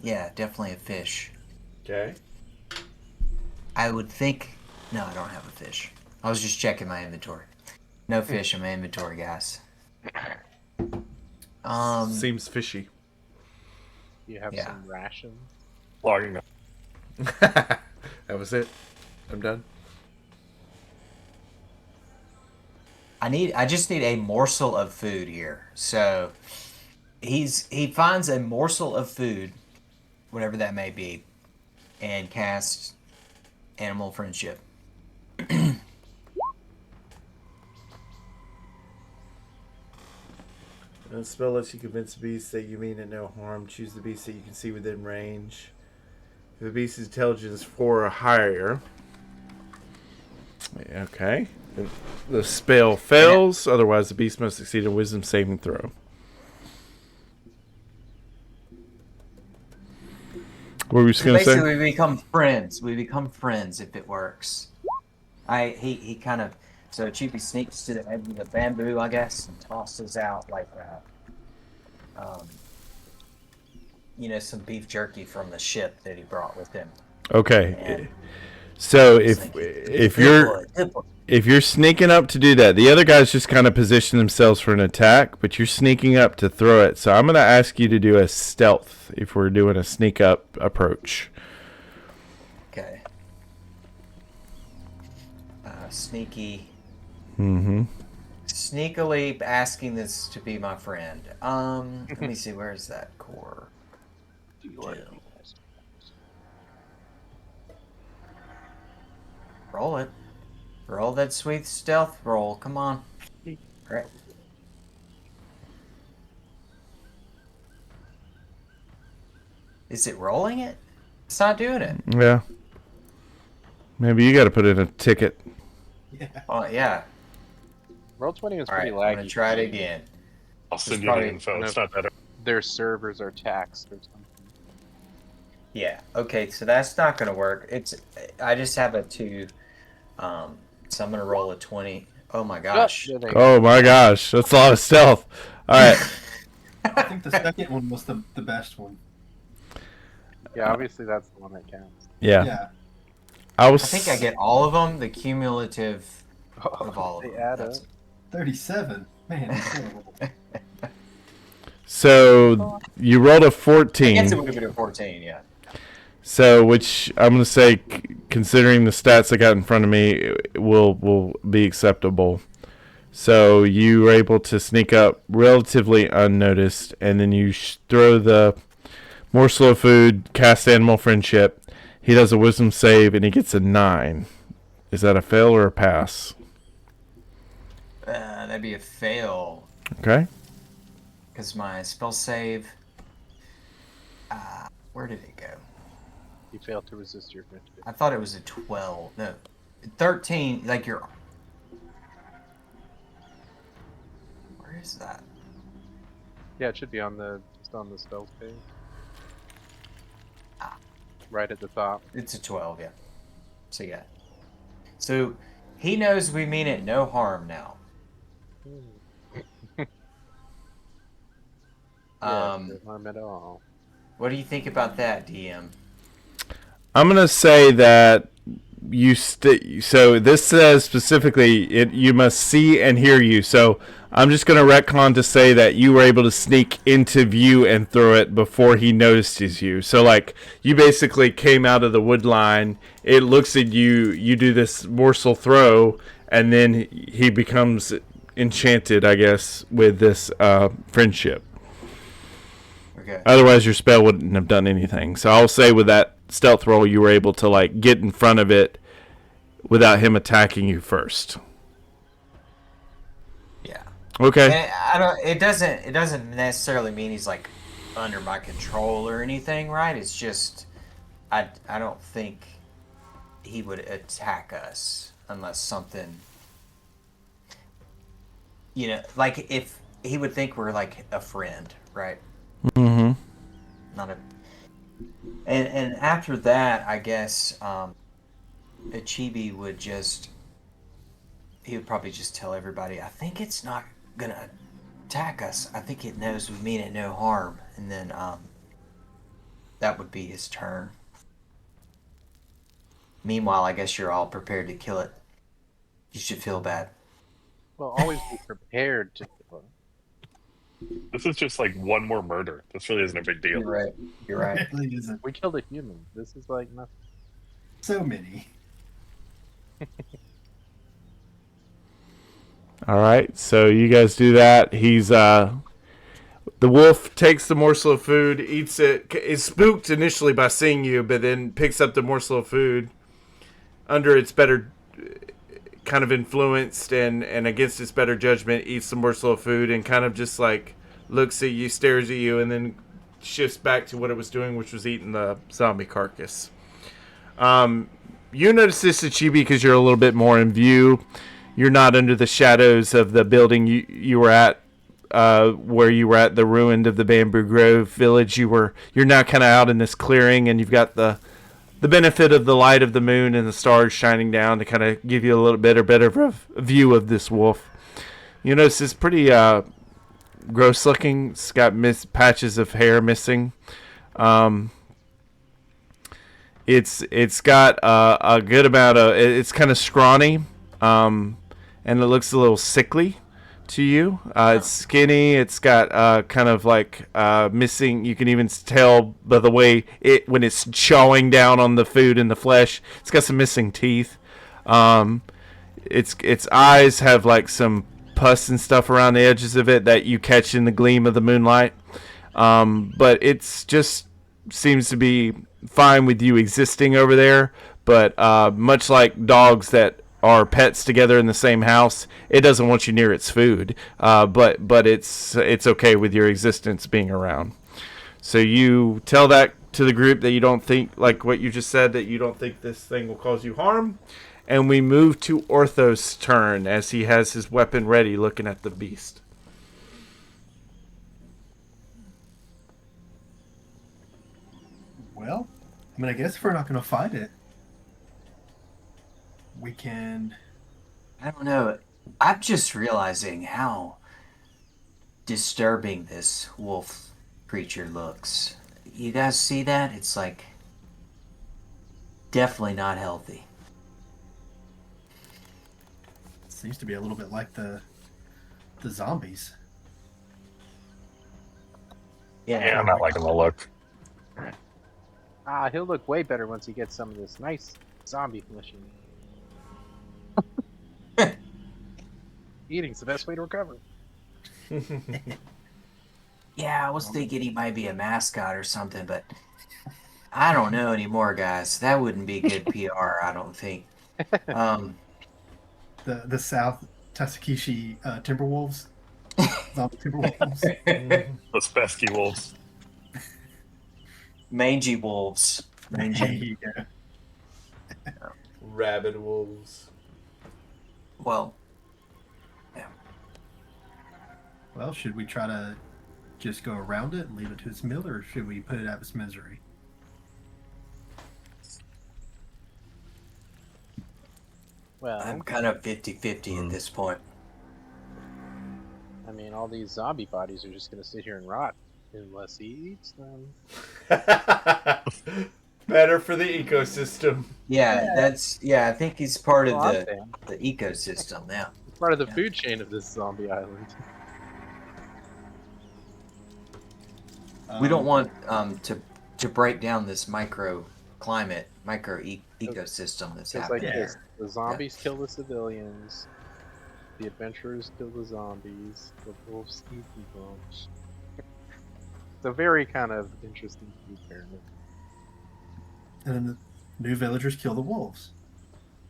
Yeah, definitely a fish. Okay. I would think. No, I don't have a fish. I was just checking my inventory. No fish in my inventory, guys. Seems fishy. You have some rations. Logging up. That was it. I'm done. I just need a morsel of food here. So he finds a morsel of food, whatever that may be, and casts animal friendship. The spell lets you convince the beast that you mean it no harm. Choose the beast that you can see within range. If the beast's intelligence is 4 or higher. Okay. The spell fails. Otherwise, the beast must succeed a wisdom saving throw. What were you going to say? Basically, we become friends. We become friends if it works. He kind of. So Chibi sneaks to the edge of the bamboo, I guess, and tosses out like you know, some beef jerky from the ship that he brought with him. Okay. And so if you're sneaking up to do that, the other guys just kind of position themselves for an attack, but you're sneaking up to throw it. So I'm going to ask you to do a stealth if we're doing a sneak up approach. Okay. Sneaky. Mm-hmm. Sneakily asking this to be my friend. Let me see, where is that core? Roll it. Roll that sweet stealth roll. Come on. Right. Is it rolling it? It's not doing it. Yeah. Maybe you got to put in a ticket. Yeah. Oh, yeah. Roll20 is All right, pretty I'm laggy. going to try it again. I'll send It's you the probably info. one It's of- not that. Their servers are taxed or something. Yeah. Okay. So that's not going to work. I just have a 2. So I'm going to roll a 20. Oh my gosh. Yeah, there you Oh my gosh, that's a lot of stealth. All right. I think the second one was the best one. Yeah, obviously that's the one that counts. Yeah. Yeah. I I think I get all of them. The cumulative of all of They them. add That's- up. 37. Man, that's horrible. So you rolled a I guess it 14. would have been a 14. Yeah. So, which I'm gonna say, considering the stats I got in front of me, will be acceptable. So you were able to sneak up relatively unnoticed, and then you throw the morsel of food, cast animal friendship. He does a wisdom save, and he gets a 9. Is that a fail or a pass? That'd be a fail Okay. because my spell save. Where did it go? You fail to resist your friendship. I thought it was a 12. No, 13. Like you're. Where is that? Yeah, it should be on the spells page. Right at the top. It's a 12. Yeah. So yeah. So he knows we mean it no harm now. Yeah, no harm at all. What do you think about that, DM? I'm gonna say that so this says specifically you must see and hear you. So I'm just gonna retcon to say that you were able to sneak into view and throw it before he notices you. So like you basically came out of the wood line. It looks at you. You do this morsel throw, and then he becomes enchanted, I guess, with this friendship. Okay. Otherwise, your spell wouldn't have done anything. So I'll say with that stealth roll, you were able to like get in front of it without him attacking you first. Yeah. Okay. And I don't. It doesn't necessarily mean he's like under my control or anything, right? It's just I don't think he would attack us unless something. Like if he would think we're like a friend, right? Mm-hmm. Not a. And after that, I guess Chibi would just. He would probably just tell everybody, I think it's not gonna attack us. I think it knows we mean it no harm. And then that would be his turn. Meanwhile, I guess you're all prepared to kill it. You should feel bad. Well, always be prepared to kill it. This is just like one more murder. This really isn't a big deal. You're right. You're right. It really isn't. We killed a human. This is like nothing. So many. All right. So you guys do that. He's the wolf takes the morsel of food, eats it. Is spooked initially by seeing you, but then picks up the morsel of food under its better kind of influenced and against its better judgment, eats the morsel of food and kind of just like looks at you, stares at you, and then shifts back to what it was doing, which was eating the zombie carcass. You notice this, Ichibi, because you're a little bit more in view. You're not under the shadows of the building you were at, where you were at the ruined of the Bamboo Grove village. You're now kind of out in this clearing, and you've got the benefit of the light of the moon and the stars shining down to kind of give you a little bit better of a view of this wolf. You notice it's pretty gross looking. It's got patches of hair missing. It's got a good amount of. It's kind of scrawny, and it looks a little sickly to you. It's skinny. It's got kind of like missing. You can even tell by the way when it's chawing down on the food and the flesh. It's got some missing teeth. Its eyes have like some pus and stuff around the edges of it that you catch in the gleam of the moonlight. But it's just seems to be fine with you existing over there. But much like dogs that are pets together in the same house, it doesn't want you near its food. But it's okay with your existence being around. So you tell that to the group that you don't think, like what you just said, that you don't think this thing will cause you harm. And we move to Orthos' turn as he has his weapon ready, looking at the beast. Well, I mean, I guess if we're not going to fight it, we can. I don't know. I'm just realizing how disturbing this wolf creature looks. You guys see that? It's like definitely not healthy. Seems to be a little bit like the zombies. Yeah, I'm not liking the look. He'll look way better once he gets some of this nice zombie flesh in. Eating's the best way to recover. Yeah, I was thinking he might be a mascot or something, but I don't know anymore, guys. That wouldn't be good PR, I don't think. The South Tasakishi Timberwolves. Zombie Timberwolves. The Spesky wolves. Mangy wolves. There Mangy. you go. Rabid wolves. Well, Well, should we try to just go around it and leave it to its mill, or should we put it out of its misery? Well, I'm kind of 50-50 at this point. I mean, all these zombie bodies are just gonna sit here and rot unless he eats them. Better for the ecosystem. Yeah, I think he's part of Well, I'm the saying, ecosystem now. it's part of the Yeah. food chain of this zombie island. We don't want to break down this ecosystem that's It's like happening Yeah. this: the zombies kill the civilians, the adventurers kill the zombies, the wolves eat the wolves. It's a very kind of interesting food pyramid. And then the new villagers kill the wolves,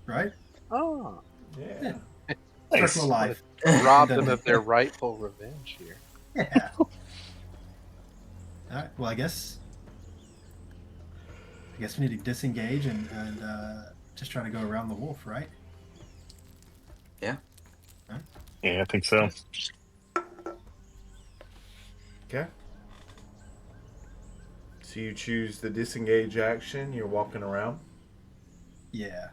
right? Oh, Yeah. Nice. Circle of life. rob them of their rightful revenge here. Yeah. All right. Well, I guess we need to disengage and just try to go around the wolf, right? Yeah, I think so. Okay. So you choose the disengage action. You're walking around. Yeah.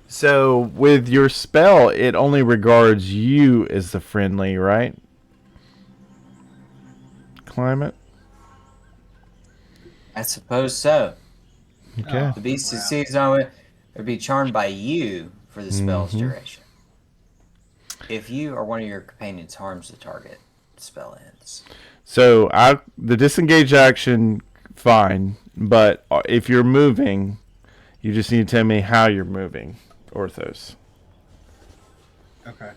So with your spell, it only regards you as the friendly, right? Climate. I suppose so. Okay. The beast that sees on it would be charmed by you for the spell's duration. If you or one of your companions harms the target, the spell ends. So the disengage action, fine, but if you're moving, you just need to tell me how you're moving, Orthos. Okay.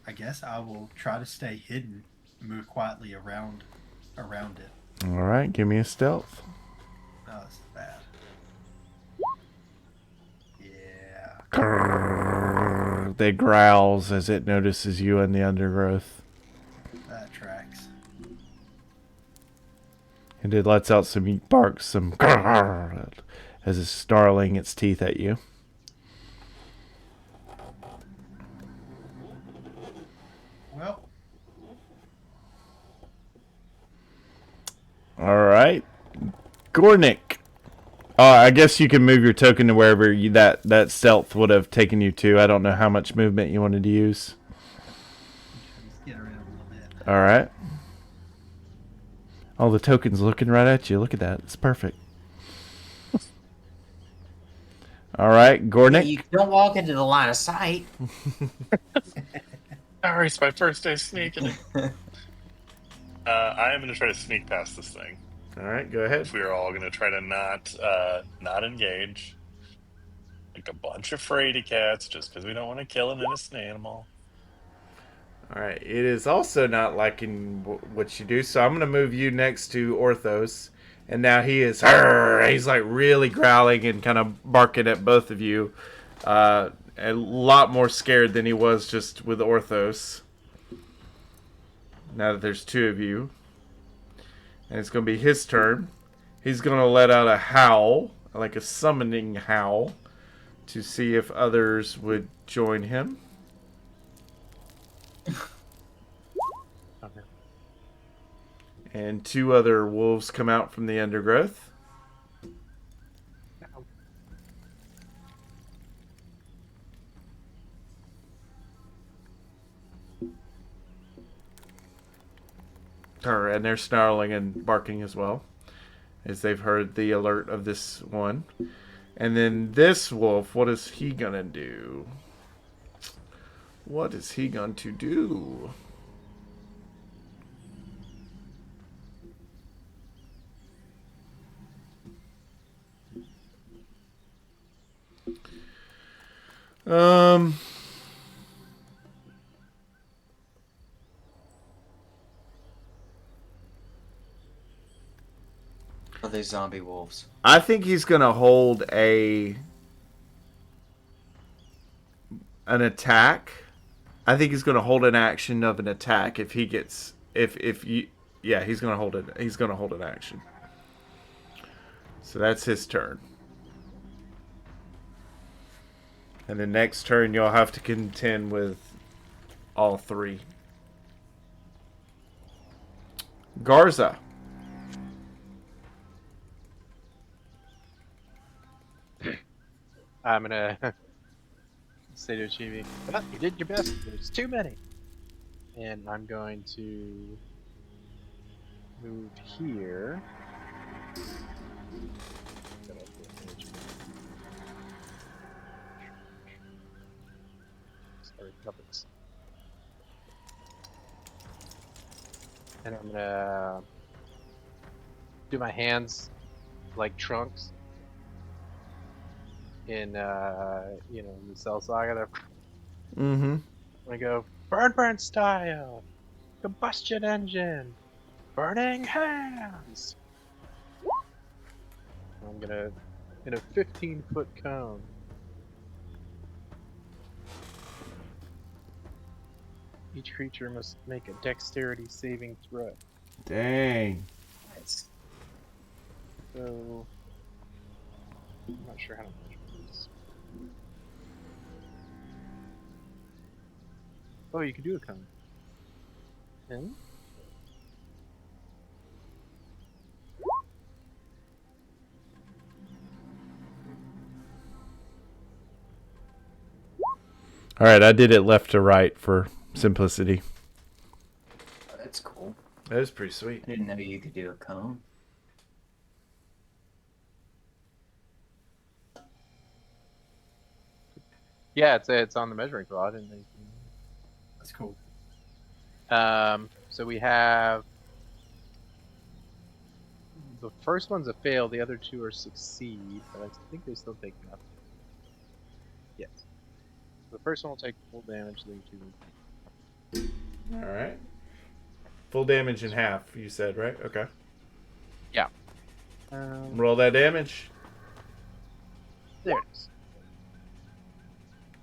I guess I will try to stay hidden, move quietly around it. All right, give me a stealth. Oh, that's bad. Yeah. They growls as it notices you in the undergrowth. That tracks. And it lets out some barks, some as it's snarling its teeth at you. Well, All right, Gornick. I guess you can move your token to wherever that stealth would have taken you to. I don't know how much movement you wanted to use. just get around a little bit. All right. Oh, the token's looking right at you. Look at that. It's perfect. All right, Gornick. You don't walk into the line of sight. Sorry, it's my first day sneaking. I am going to try to sneak past this thing. All right, go ahead. We are all going to try to not engage. Like a bunch of fraidy cats, just because we don't want to kill an innocent animal. All right. It is also not liking what you do, so I'm going to move you next to Orthos. And now he is, he's like really growling and kind of barking at both of you. A lot more scared than he was just with Orthos. Now that there's two of you. And it's going to be his turn. He's going to let out a howl, like a summoning howl, to see if others would join him. All right, it is also not liking what you do, so I'm going to move you next to Orthos. And now he is, he's like really growling and kind of barking at both of you. A lot more scared than he was just with Orthos. Now that there's two of you. And it's going to be his turn. He's going to let out a howl, like a summoning howl, to see if others would join him. And 2 other wolves come out from the undergrowth. And they're snarling and barking as well, as they've heard the alert of this one. And then this wolf, what is he gonna do? What is he going to do? Are they zombie wolves? I think he's gonna hold an attack. I think he's gonna hold an action of an attack if he gets if you yeah, he's gonna hold it. He's gonna hold an action. So that's his turn. And the next turn you'll have to contend with all 3. Garza. I'm gonna say to Chibi, "Well, you did your best. There's too many." And I'm going to move here. Sorry, puppets. And I'm gonna do my hands like trunks. In you know, in the Cell Saga, I go burn style, combustion engine, burning hands. I'm gonna in a 15-foot cone. Each creature must make a dexterity saving throw. Dang. Nice. So I'm not sure how to measure this. Oh, you can do a cone. And All right, I did it left to right for simplicity. Oh, that's cool. That was pretty sweet. I didn't know you could do a cone. yeah, it's on the measuring tool. I didn't know. That's cool. So we have the first one's a fail, the other 2 are succeed, but I think they still take nothing. Yes. The first one will take full damage, the other 2 will. All right. Full damage in half, you said, right? Okay. Yeah. Roll that damage. There it is.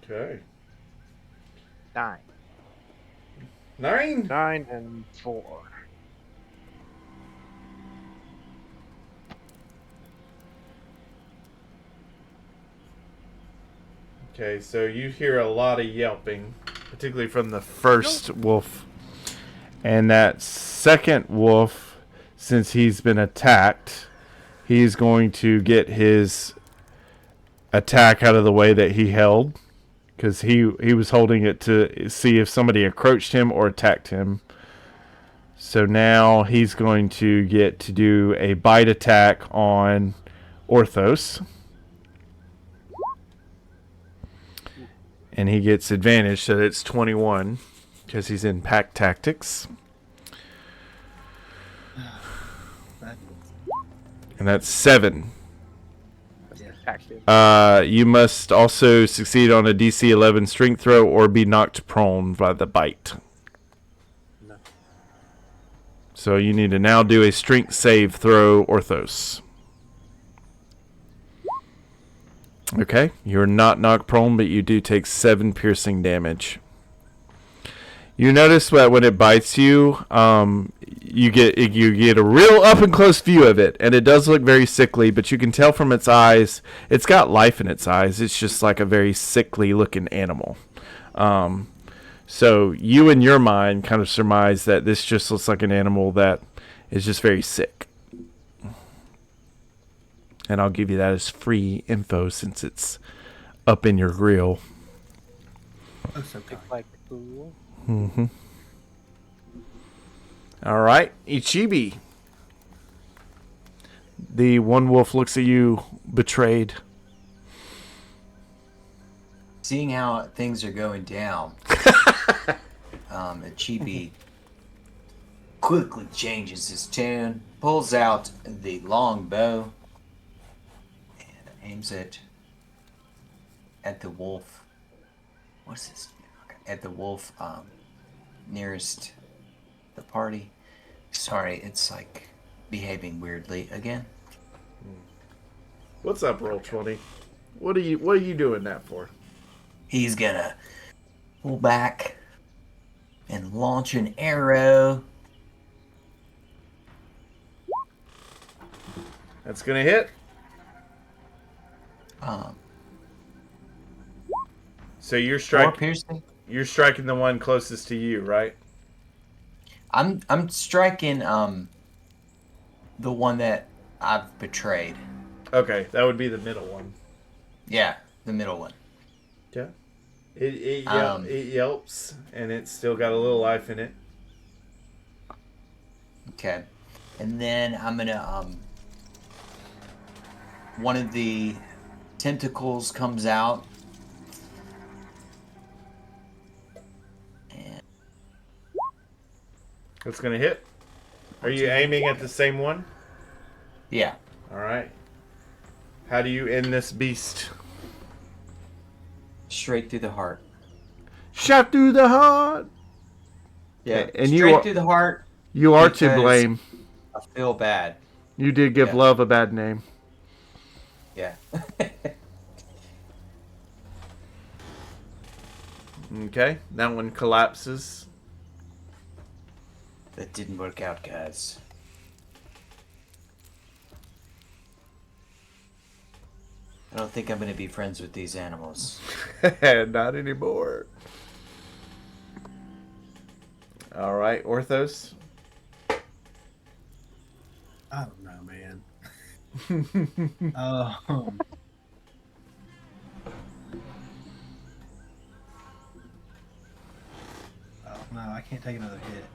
Okay. 9. 9? 9 and 4. Okay, so you hear a lot of yelping, particularly from the first wolf. And that second wolf, since he's been attacked, he's going to get his attack out of the way that he held. Because he was holding it to see if somebody approached him or attacked him. So now he's going to get to do a bite attack on Orthos. And he gets advantage, so it's 21. Because he's in pack tactics. And that's 7. You must also succeed on a DC 11 strength throw or be knocked prone by the bite. No. So you need to now do a strength save throw, Orthos. Okay, you're not knocked prone, but you do take 7 piercing damage. You notice that when it bites you, you get a real up and close view of it, and it does look very sickly. But you can tell from its eyes, it's got life in its eyes. It's just like a very sickly looking animal. So you, in your mind, kind of surmise that this just looks like an animal that is just very sick. And I'll give you that as free info since it's up in your grill. Oh, so kind. Like cool. Mm-hmm. All right, Ichibi. The one wolf looks at you, betrayed. Seeing how things are going down, Chibi quickly changes his tune, pulls out the long bow, and aims it at the wolf. What's this? At the wolf nearest the party. Sorry, it's like behaving weirdly again. What's up, Roll20? What are you doing that for? He's gonna pull back and launch an arrow. That's gonna hit. So you're Piercing. You're striking the one closest to you, right? I'm striking the one that I've betrayed. Okay, that would be the middle one. Yeah, the middle one. Yeah. It yelps, and it's still got a little life in it. Okay. And then I'm gonna one of the tentacles comes out. And That's gonna hit. Are you aiming at the same one? yeah. Alright. How do you end this beast? Straight through the heart. Shot through the heart! Yeah. And straight through the heart. You are to because blame. I feel bad. You did give love a bad name. Yeah. Okay, that one collapses. That didn't work out, guys. I don't think I'm going to be friends with these animals. Not anymore. Alright, Orthos. I don't know, man. Oh no, I can't take another hit.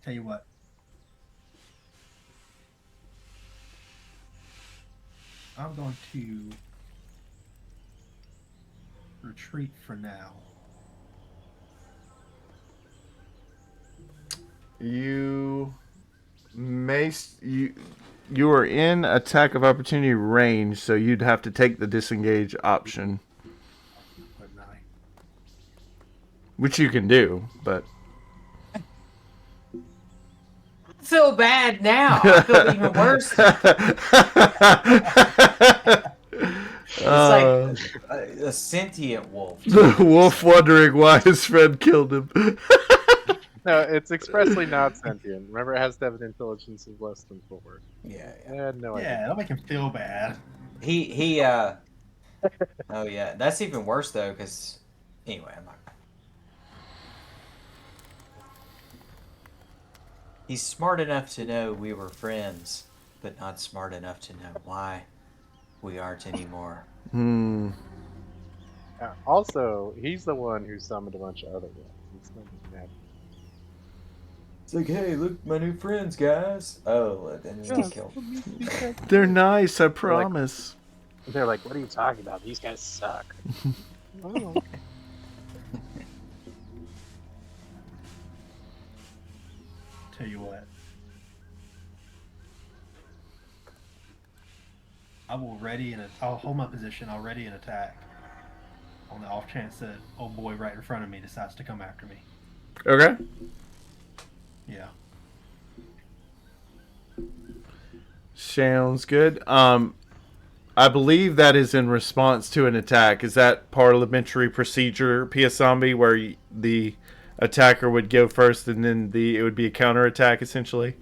Tell you what. I'm going to retreat for now. You are in attack of opportunity range, so you'd have to take the disengage option, Wouldn't I? which you can do, but I feel bad now. I feel even worse. It's like a sentient wolf. the wolf wondering why his friend killed him. No, it's expressly not sentient. Remember, it has to have an intelligence of less than 4. Yeah. I had no idea. Yeah, that'll make him feel bad. He oh yeah, that's even worse though, because anyway, I'm not. He's smart enough to know we were friends, but not smart enough to know why we aren't anymore. Also, he's the one who summoned a bunch of other ones. It's not mad. It's like, hey, look, my new friends, guys. Oh, and then he get killed. They're nice, I promise. They're like, what are you talking about? These guys suck. Oh. Tell you what. I'll hold my position. I'll ready an attack. On the off chance that old boy right in front of me decides to come after me. Okay. Yeah. Sounds good. I believe that is in response to an attack. Is that parliamentary procedure, PS Zombie, where the attacker would go first and then it would be a counterattack, essentially?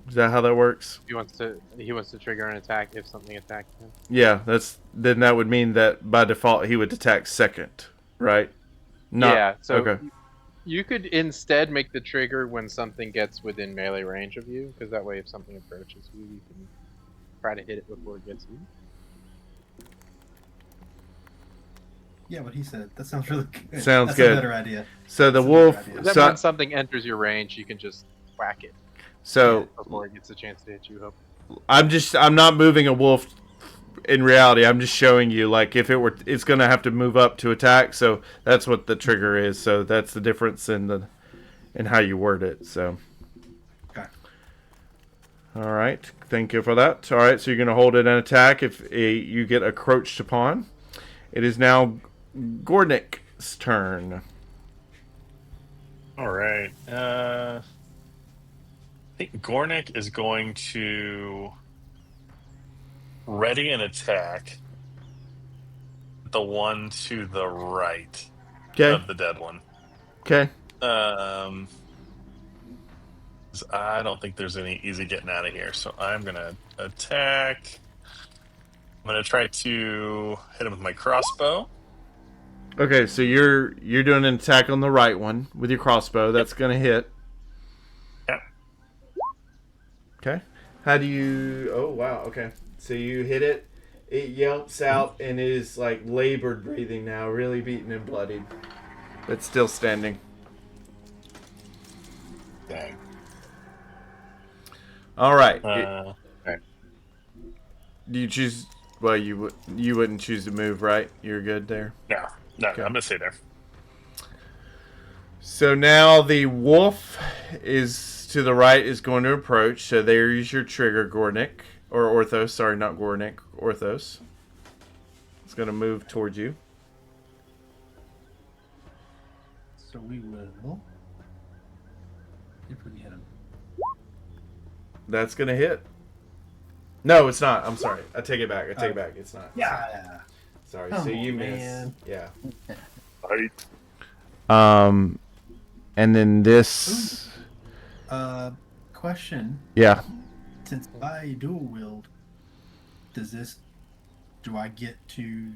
Is that how that works? He wants to trigger an attack if something attacks him. Yeah, then that would mean that by default he would attack second, right? Yeah, so okay. you could instead make the trigger when something gets within melee range of you, because that way if something approaches you, you can try to hit it before it gets you. Yeah, what he said. That sounds really good. Sounds That's good. a better idea. So the That's a wolf. better idea. Then So, when something enters your range, you can just whack it so before it gets a chance to hit you. Hope. I'm not moving a wolf. In reality, I'm just showing you, like, if it's gonna have to move up to attack. So that's what the trigger is. So that's the difference in how you word it. So. Okay. All right. Thank you for that. All right. So you're gonna hold it and attack if you get encroached upon. It is now Gornik's turn. All right. I think Gornik is going to ready an attack. The one to the right Okay. of the dead one. Okay. 'Cause I don't think there's any easy getting out of here. So I'm gonna attack. I'm gonna try to hit him with my crossbow. Okay. So you're doing an attack on the right one with your crossbow. That's gonna hit. Yep. Okay. How do you? Oh wow. Okay. So you hit it. It yelps out and is like labored breathing now, really beaten and bloodied, but still standing. Dang. All right. Right. Do you choose? Well, you wouldn't choose to move, right? You're good there. No, Okay. I'm gonna stay there. So now the wolf is to the right, is going to approach. So there's your trigger, Gornik. Or Orthos. Sorry, not Gornik. Orthos. It's going to move towards you. So we will. If we hit him. That's going to hit. No, it's not. I'm sorry. I take it back. It's not. Yeah. Sorry. Come So you on, miss. man. Yeah. Right. And then this. Question. Yeah. Since I dual wield, do I get to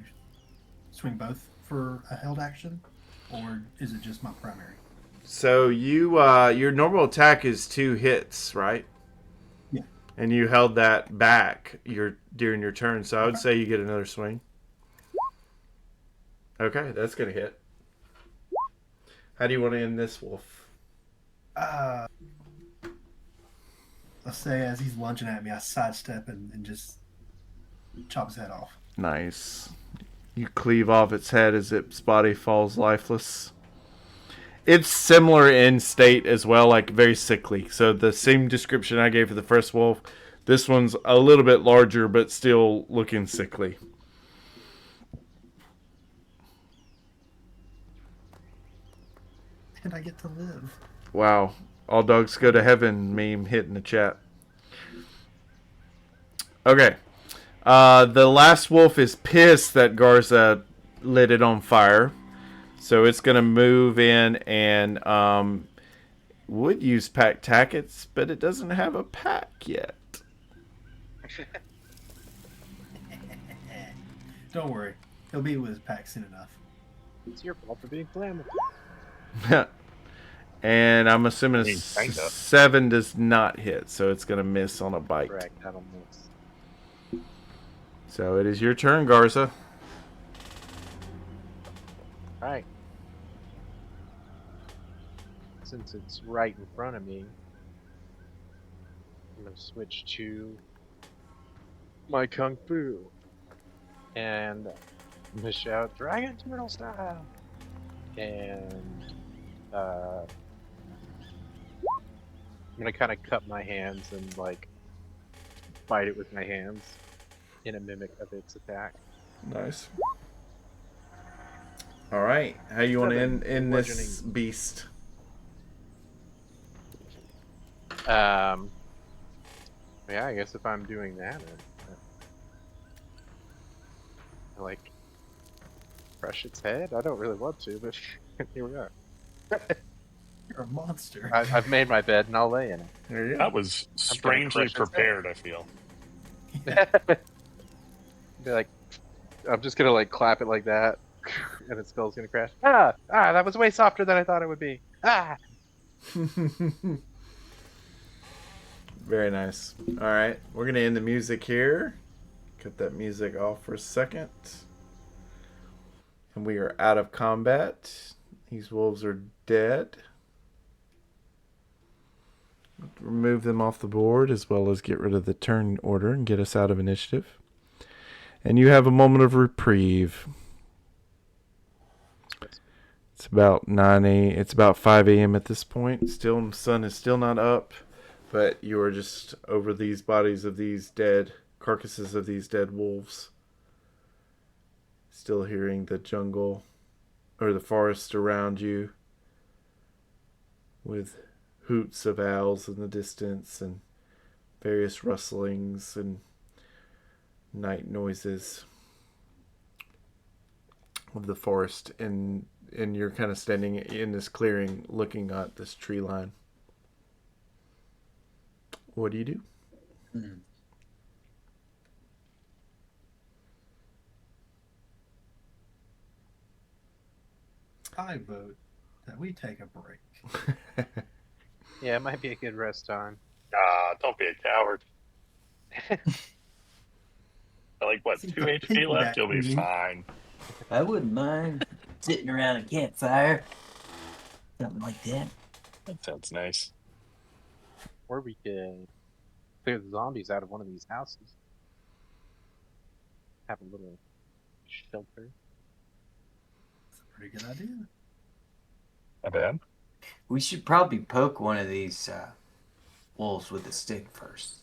swing both for a held action, or is it just my primary? So you your normal attack is 2 hits, right? Yeah. And you held that back during your turn, so I would say you get another swing. Okay, that's gonna hit. How do you want to end this, wolf? Let's say as he's lunging at me, I sidestep and just chop his head off. Nice. You cleave off its head as its body falls lifeless. It's similar in state as well, like very sickly. So the same description I gave for the first wolf, this one's a little bit larger, but still looking sickly. And I get to live. Wow. All dogs go to heaven meme hit in the chat. Okay. The last wolf is pissed that Garza lit it on fire. So it's going to move in and would use pack tackets, but it doesn't have a pack yet. Don't worry. He'll be with his pack soon enough. It's your fault for being flammable. And I'm assuming a I mean, kinda. 7 does not hit, so it's going to miss on a bite. Correct, that'll miss. So it is your turn, Garza. Alright. Since it's right in front of me, I'm going to switch to my Kung Fu. And I'm going to shout, Dragon Turtle style! And I'm going to kind of cut my hands and, like, fight it with my hands in a mimic of its attack. Nice. All right. How you want to end this Bludgeoning. beast? Yeah, I guess if I'm doing that, I like crush its head. I don't really want to, but here we are. You're a monster. I've made my bed and I'll lay in it. There you go. That was I'm gonna strangely crush his head. prepared, I feel. Be like, I'm just gonna like clap it like that, and its skull's gonna crash. That was way softer than I thought it would be. Very nice. All right, we're gonna end the music here. Cut that music off for a second. And we are out of combat. These wolves are dead. Remove them off the board as well as get rid of the turn order and get us out of initiative. And you have a moment of reprieve. It's about 9 It's about 5 a.m. at this point. Still, the sun is still not up, but you are just over these bodies of these dead carcasses of these dead wolves. Still hearing the jungle or the forest around you with hoots of owls in the distance and various rustlings and night noises of the forest, and you're kind of standing in this clearing looking at this tree line. What do you do? I vote that we take a break. Yeah, it might be a good rest time. Don't be a coward. Like, what, 2 HP left? You'll be fine. I wouldn't mind sitting around a campfire. Something like that. That sounds nice. Or we could clear the zombies out of one of these houses. Have a little shelter. That's a pretty good idea. Not bad. We should probably poke one of these wolves with a stick first.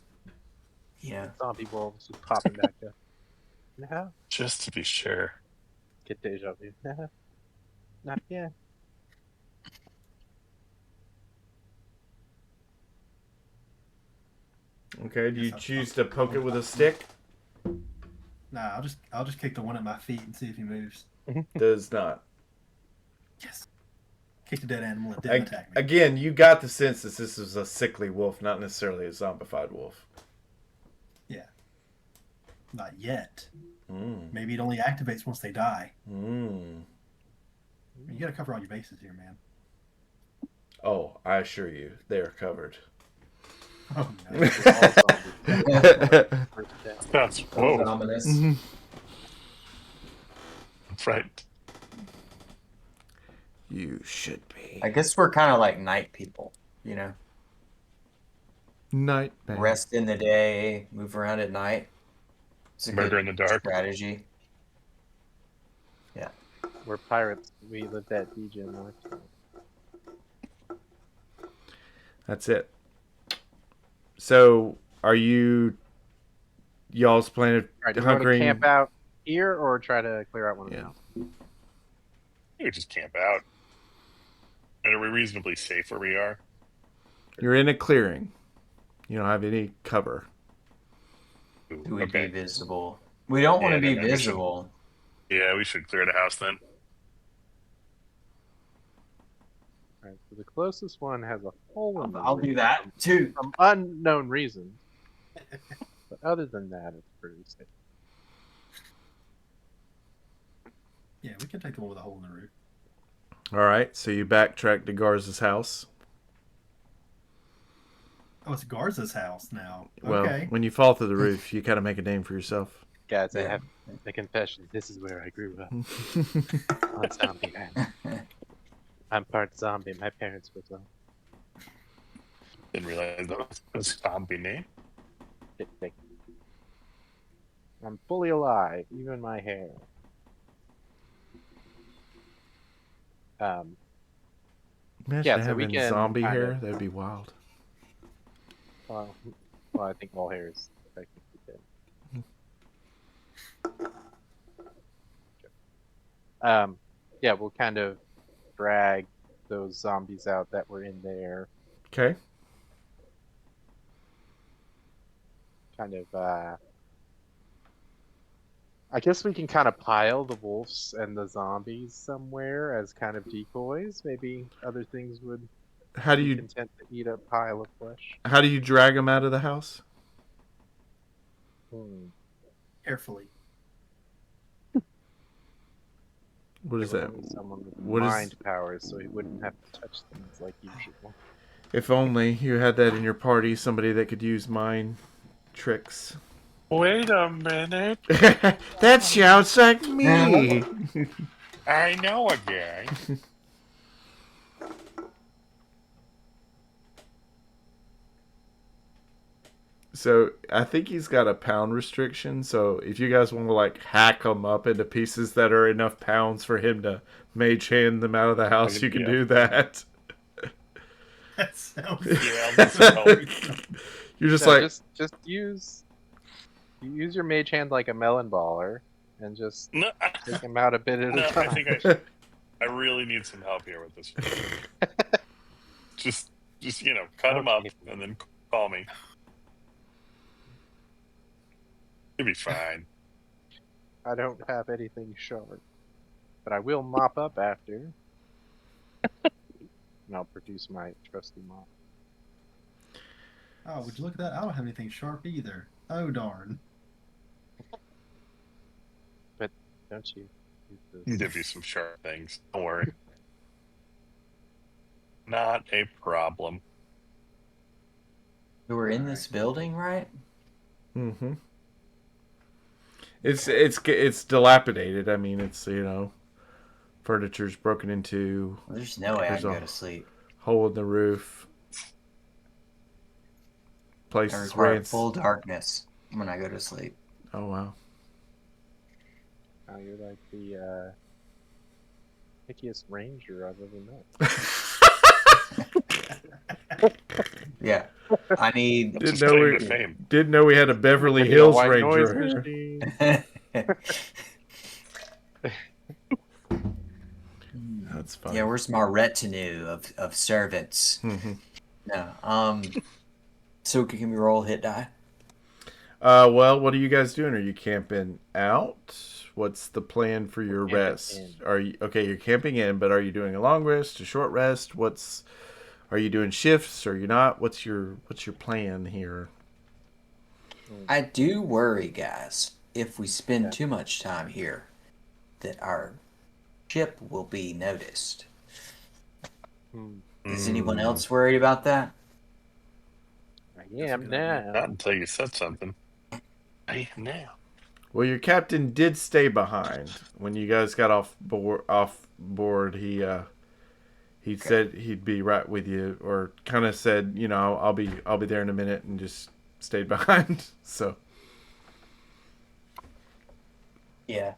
Yeah. Zombie wolves just popping back up. No. Just to be sure. Get deja vu. No. Not yet. Okay, do you choose to poke it with a stick? Nah, I'll just kick the one at my feet and see if he moves. Does not. Yes. Kick the dead animal and didn't attack me. Again, you got the sense that this is a sickly wolf, not necessarily a zombified wolf. Yeah. Not yet. Maybe it only activates once they die. You gotta cover all your bases here, man. Oh, I assure you, they are covered. Oh no. That's whoa. Ominous. That's right. You should be. I guess we're kind of like night people, you know? Night man. Rest in the day, move around at night. It's a Murder good in the dark. strategy. We're pirates. We live that DJ life. That's it. So, are y'all's planning Alright, do we want to hunkering? camp out here or try to clear out one of the houses? You could just camp out. And are we reasonably safe where we are? You're in a clearing. You don't have any cover. Ooh, Do we okay. be visible? We don't want to be then we should- visible. Yeah, we should clear the house then. Alright, so the closest one has a hole in the I'll roof do that too. from unknown reasons. But other than that, it's pretty safe. Yeah, we can take the one with a hole in the roof. All right, so you backtrack to Garza's house. Oh, it's Garza's house now. Well, Okay. when you fall through the roof, you kind of make a name for yourself. Guys, I Yeah. have a confession. This is where I grew up. On Zombie Land. I'm part zombie. My parents were zombie. Didn't realize that was a zombie name. I'm fully alive, even my hair. Imagine Yeah, so we having can zombie kind hair. of- That'd be wild. Well, I think all hair is effectively dead. Yeah, we'll kind of drag those zombies out that were in there. Okay. Kind of, I guess we can kind of pile the wolves and the zombies somewhere as kind of decoys. Maybe other things would How do Be you content to eat a pile of flesh. drag him out of the house? Carefully. What is There that? were only someone with What is- mind powers, so he wouldn't have to touch things like usual. If only you had that in your party, somebody that could use mind tricks. Wait a minute. That sounds like me. I know a guy. So I think he's got a pound restriction. So if you guys want to like hack him up into pieces that are enough pounds for him to mage hand them out of the house, you can do that. That sounds. Yeah, this is help. You're just No, like just use your mage hand like a melon baller, and just No, take him out a bit at no, a time. I think I really need some help here with this. just cut him up Okay. and then call me. You'll be fine. I don't have anything sharp, but I will mop up after. And I'll produce my trusty mop. Oh, would you look at that? I don't have anything sharp either. Oh darn. But don't you use You this? give you some sharp things. Don't worry. Not a problem. We were in this building, right? Mm-hmm. It's dilapidated. I mean, it's furniture's broken into, There's no way I There's can a- go to sleep. hole in the roof. I Places require where full darkness when I go to sleep. Oh wow. Oh, you're like the pickiest ranger I've ever met. Yeah, I need. That's his Didn't know claim we to fame. didn't know we had a Beverly Give me a Hills white noise Ranger. machine. That's fine. Yeah, where's my retinue of servants? Mhm. No. So can we roll hit die? Well, what are you guys doing? Are you camping out? What's the plan for your Camping rest? in. Are you okay? You're camping in, but are you doing a long rest, a short rest? Are you doing shifts? Or are you not? What's your plan here? I do worry, guys, if we spend too much time here, that our ship will be noticed. Is anyone else worried about that? I am now. Not until you said something. I am now. Well, your captain did stay behind when you guys got off board. He said he'd be right with you, or kind of said, I'll be there in a minute, and just stayed behind. So Yeah.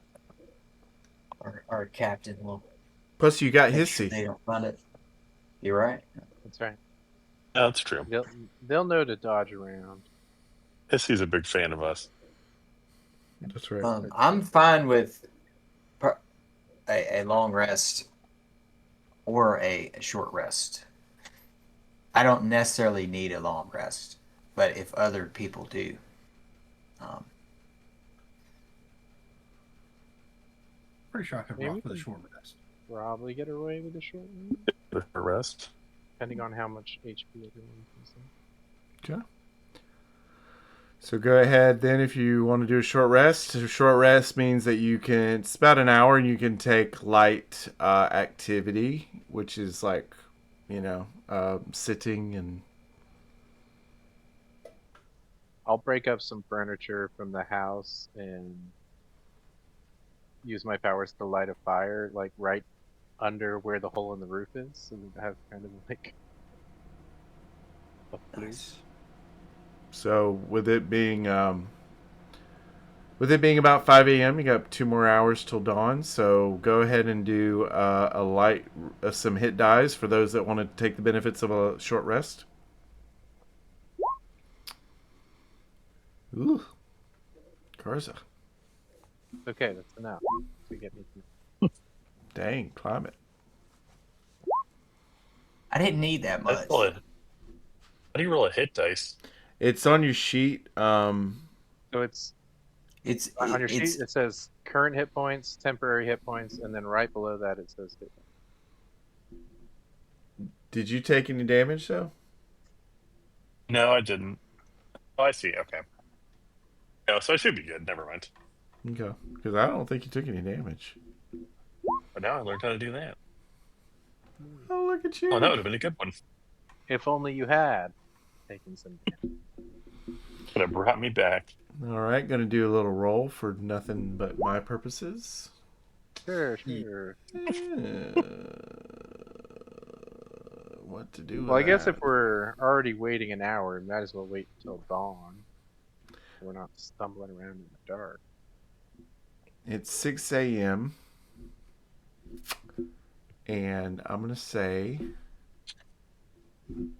Our captain will. plus you got Make sure hissy. they don't find it. You're right. That's right. That's true. They'll know to dodge around. Hissy's a big fan of us. That's right. I'm fine with a long rest or a short rest. I don't necessarily need a long rest, but if other people do, Pretty sure I could Maybe rock with a we short rest. Probably get away with a short one, With the rest. depending on how much HP everyone can Okay. So go ahead then if you want to do a short rest. A short rest means that it's about an hour, and you can take light activity, which is like, sitting and... I'll break up some furniture from the house and use my powers to light a fire, like right under where the hole in the roof is, so that I have kind of like a flue. nice. So with it being about 5 a.m., you got 2 more hours till dawn. So go ahead and do some hit dies for those that want to take the benefits of a short rest. Ooh, Garza. Okay, that's enough to get me through. Dang, climate. I didn't need that much. How do you roll a hit dice? It's on your sheet. So it's It's on your it's, sheet. It says current hit points, temporary hit points, and then right below that it says hit. Did you take any damage though? No, I didn't. Oh, I see. Okay. Oh, so I should be good. Never mind. Okay, because I don't think you took any damage. But now I learned how to do that. Oh, look at you! Oh, that would have been a good one. If only you had taken some damage. Could have brought me back. All right, gonna do a little roll for nothing but my purposes. Sure. What to do? Well, I with guess that? if we're already waiting an hour, we might as well wait until dawn. So we're not stumbling around in the dark. It's 6 a.m. and I'm gonna say you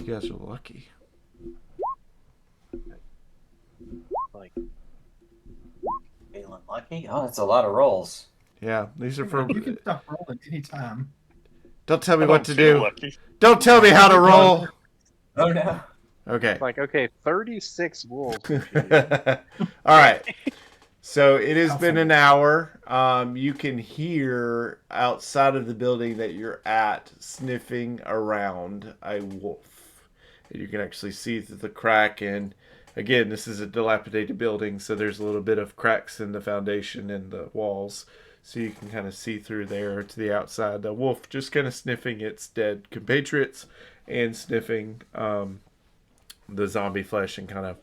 guys are lucky. Like, Feeling lucky? Oh, that's a lot of rolls. Yeah, these are for. You can stop rolling anytime. Don't tell me I what don't to feel do. lucky. Don't tell me how to roll. Oh no. Okay. like okay, 36 wolves. All right. So it has How been funny. an hour. You can hear outside of the building that you're at sniffing around a wolf. And you can actually see through the crack. And again, this is a dilapidated building, so there's a little bit of cracks in the foundation and the walls. So you can kind of see through there to the outside. The wolf just kind of sniffing its dead compatriots and sniffing the zombie flesh and kind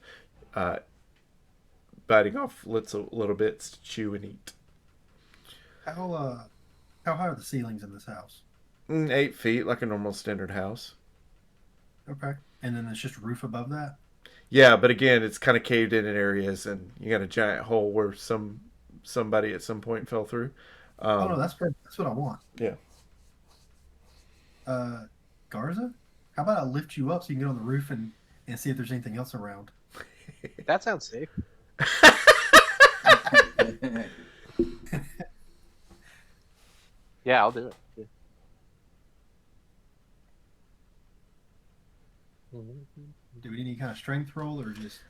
of biting off little bits to chew and eat. How high are the ceilings in this house? 8 feet, like a normal standard house. Okay. And then there's just a roof above that? Yeah, but again, it's kind of caved in areas, and you got a giant hole where somebody at some point fell through. Oh, no, that's perfect. That's what I want. Yeah. Garza? How about I lift you up so you can get on the roof and see if there's anything else around? That sounds safe. Yeah, I'll do it. Yeah. Do we need any kind of strength roll or just?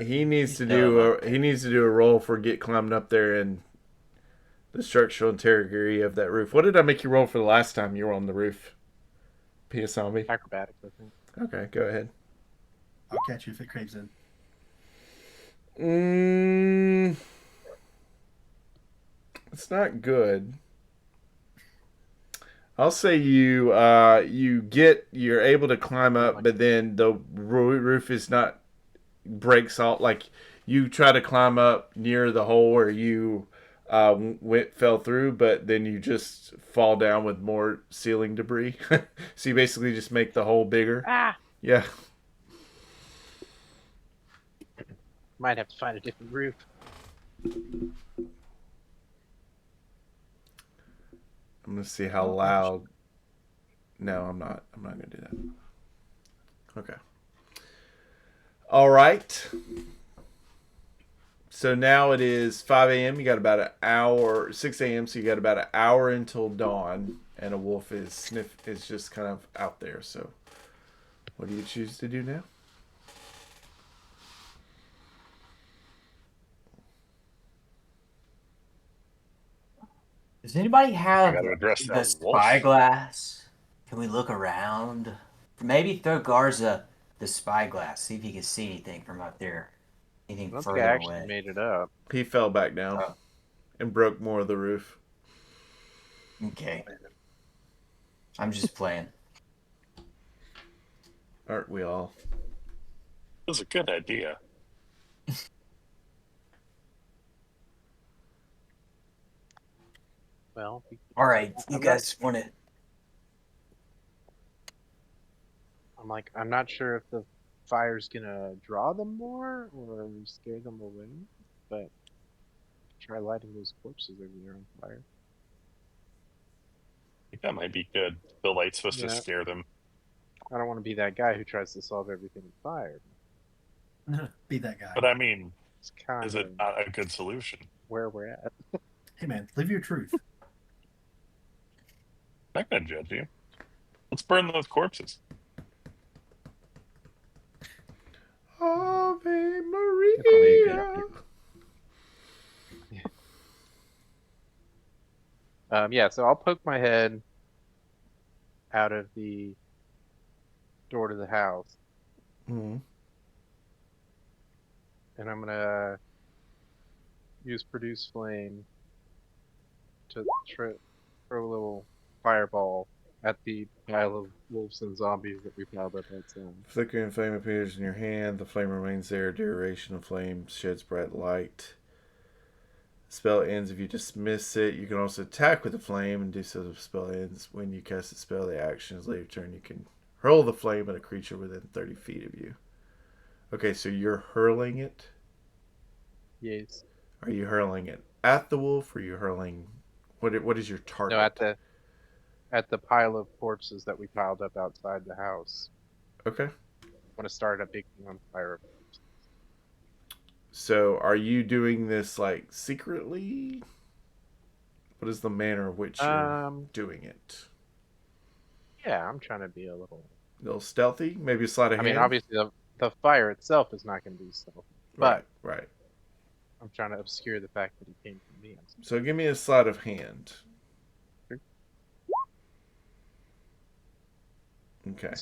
He needs to do a roll for get climbing up there and the structural integrity of that roof. What did I make you roll for the last time you were on the roof? P.S. Zombie. Acrobatics, I think. Okay, go ahead. I'll catch you if it craves in. It's not good. I'll say you're able to climb up, but then the roof is not breaks off. Like you try to climb up near the hole where you fell through, but then you just fall down with more ceiling debris. So you basically just make the hole bigger. Ah! Yeah. Might have to find a different roof. I'm gonna see how loud. No, I'm not. I'm not gonna do that. Okay. All right. So now it is 5 a.m. You got about an hour. 6 a.m. So you got about an hour until dawn, and a wolf is just kind of out there. So, what do you choose to do now? Does anybody have gotta address the that wolf. spyglass? Can we look around? Maybe throw Garza the spyglass, see if he can see anything from up there. Anything I don't further think I actually away. made it up. He fell back down Oh. and broke more of the roof. Okay. I'm just playing. Aren't we all? That was a good idea. Well, All right, you guys want to? I'm not sure if the fire's gonna draw them more or scare them away, but try lighting those corpses over there on fire. I think that might be good. The light's supposed to Yeah. scare them. I don't want to be that guy who tries to solve everything with fire. Be that guy. But I mean, It's kind is of it not a good solution? where we're at. Hey, man, live your truth. I'm not gonna judge you. Let's burn those corpses. Ave Probably a good Maria. idea. Yeah, so I'll poke my head out of the door to the house, Hmm. and I'm gonna use produce flame to throw a little fireball at the pile of wolves and zombies that we piled up outside. Flickering flame appears in your hand. The flame remains there. Duration of flame sheds bright light. Spell ends if you dismiss it. You can also attack with the flame and do so. The spell ends when you cast a spell. The action is later turn. You can hurl the flame at a creature within 30 feet of you. Okay, so you're hurling it. Yes. Are you hurling it at the wolf? Or are you hurling? What is your target? No, at the pile of corpses that we piled up outside the house. Okay. I want to start a big thing on fire. So are you doing this like secretly? What is the manner in which you're doing it? Yeah, I'm trying to be a little stealthy? Maybe a sleight of I hand? mean, obviously the fire itself is not going to be stealthy, but Right. I'm trying to obscure the fact that he came from me. So give me a sleight of hand. Sure. Okay.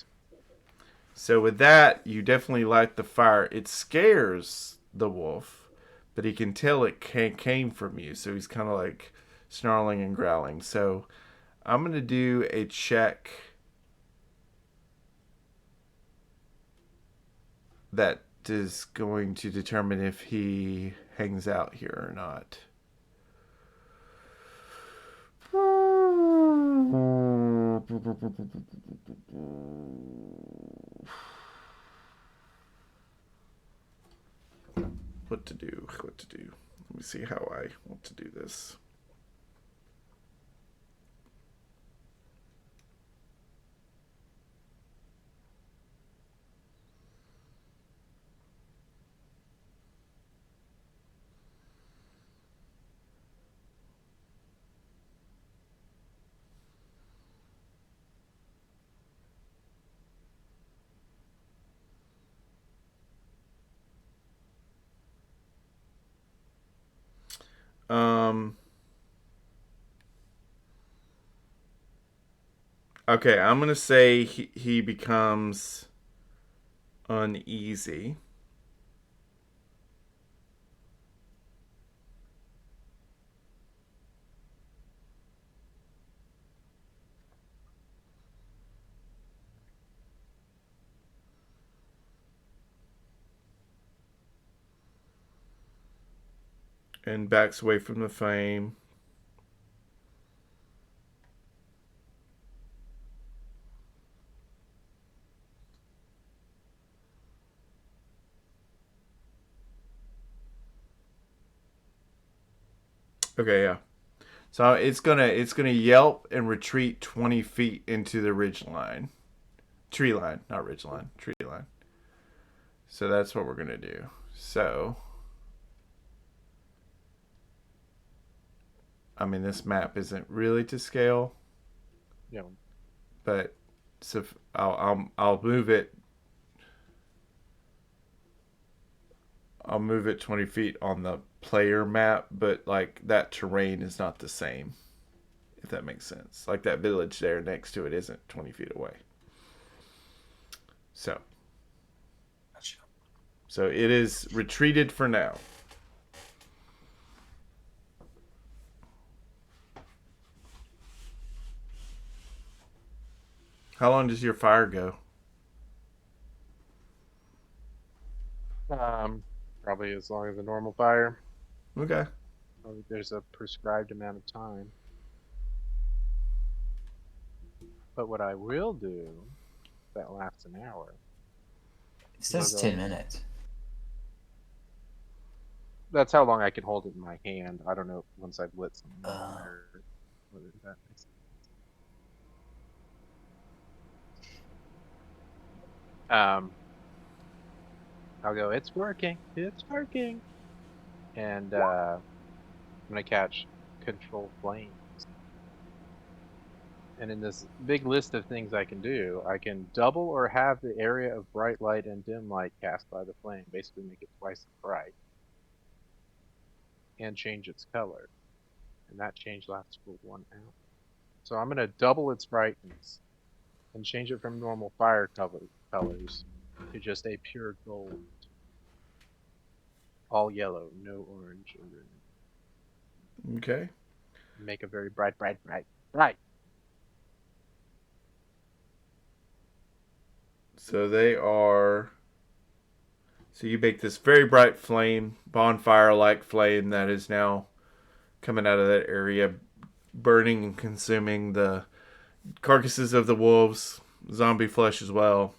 So with that, you definitely light the fire. It scares the wolf, but he can tell it came from you. So he's kind of like snarling and growling. So I'm going to do a check that is going to determine if he hangs out here or not. What to do? Let me see how I want to do this. Okay, I'm gonna say he becomes uneasy. And backs away from the flame. Okay, yeah. So it's gonna yelp and retreat 20 feet into the ridge line, tree line, not ridge line, tree line. So that's what we're gonna do. So, I mean, this map isn't really to scale. Yeah. But so I'll move it. I'll move it 20 feet on the player map, but like that terrain is not the same. If that makes sense. Like that village there next to it isn't 20 feet away. So it is retreated for now. How long does your fire go? Probably as long as a normal fire. Okay. There's a prescribed amount of time. But what I will do, that lasts an hour. It says 10 minutes. That's how long I can hold it in my hand. I don't know once I've lit something. Whether that makes sense. I'll go, it's working, and I'm gonna catch control flames. And in this big list of things I can do, I can double or halve the area of bright light and dim light cast by the flame, basically make it twice as bright, and change its color. and that change lasts for 1 hour. So I'm gonna double its brightness and change it from normal fire colors to just a pure gold. All yellow, no orange or red. Okay. Make a very bright, bright, bright, bright. So they are. So you make this very bright flame, bonfire-like flame that is now coming out of that area, burning and consuming the carcasses of the wolves, zombie flesh as well,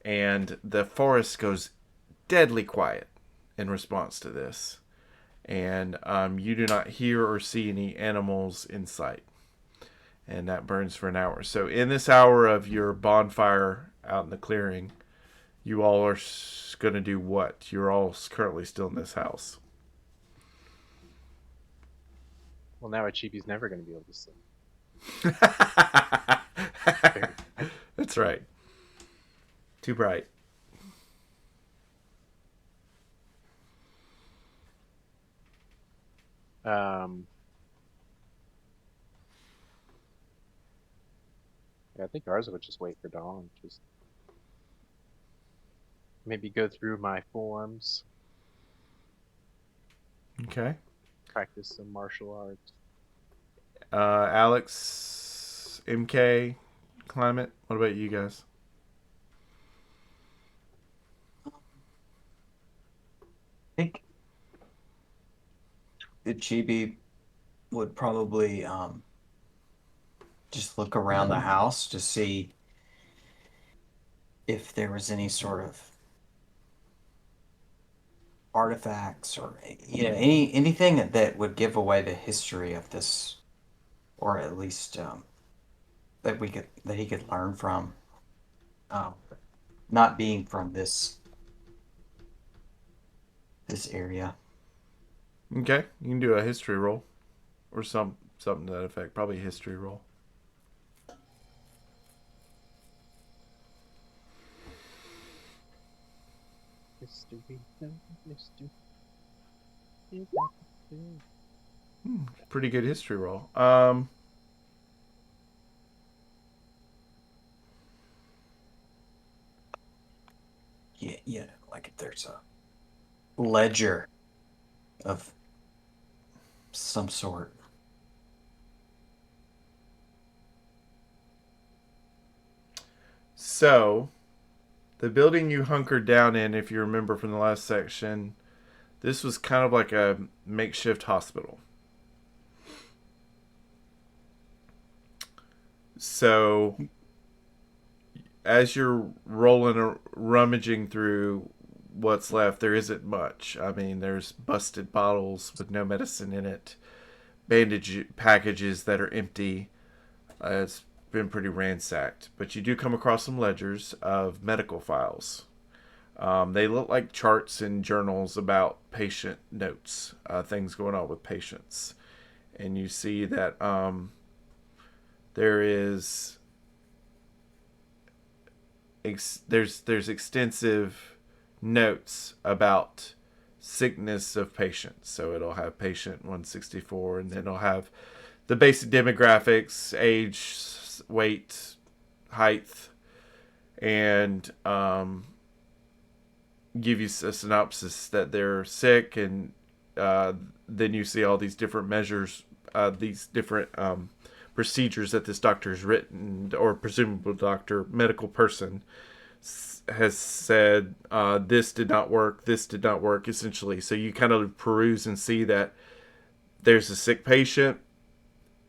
and the forest goes deadly quiet in response to this. And you do not hear or see any animals in sight. And that burns for an hour. So in this hour of your bonfire out in the clearing, you all are going to do what? You're all currently still in this house. Well, now a Chibi's never going to be able to sleep. That's right. Too bright. Yeah, I think ours would just wait for dawn. Just maybe go through my forms, Okay. practice some martial arts. Alex, MK, Climate. What about you guys? I think the chibi would probably just look around the house to see if there was any sort of artifacts or anything that would give away the history of this, or at least that he could learn from, not being from this area. Okay, you can do a history roll, or something to that effect. Probably a history roll. Pretty good history roll. Yeah, like if there's a ledger of some sort. So, the building you hunkered down in, if you remember from the last section, this was kind of like a makeshift hospital. So, as you're rolling or rummaging through what's left, there isn't much. I mean, there's busted bottles with no medicine in it, bandage packages that are empty. It's been pretty ransacked. But you do come across some ledgers of medical files. They look like charts and journals about patient notes, things going on with patients. And you see that there is there's extensive notes about sickness of patients. So it'll have patient 164, and then it'll have the basic demographics, age, weight, height, and give you a synopsis that they're sick, and then you see all these different measures, these different procedures that this doctor has written, or presumable doctor, medical person, has said, this did not work, essentially. So you kind of peruse and see that there's a sick patient,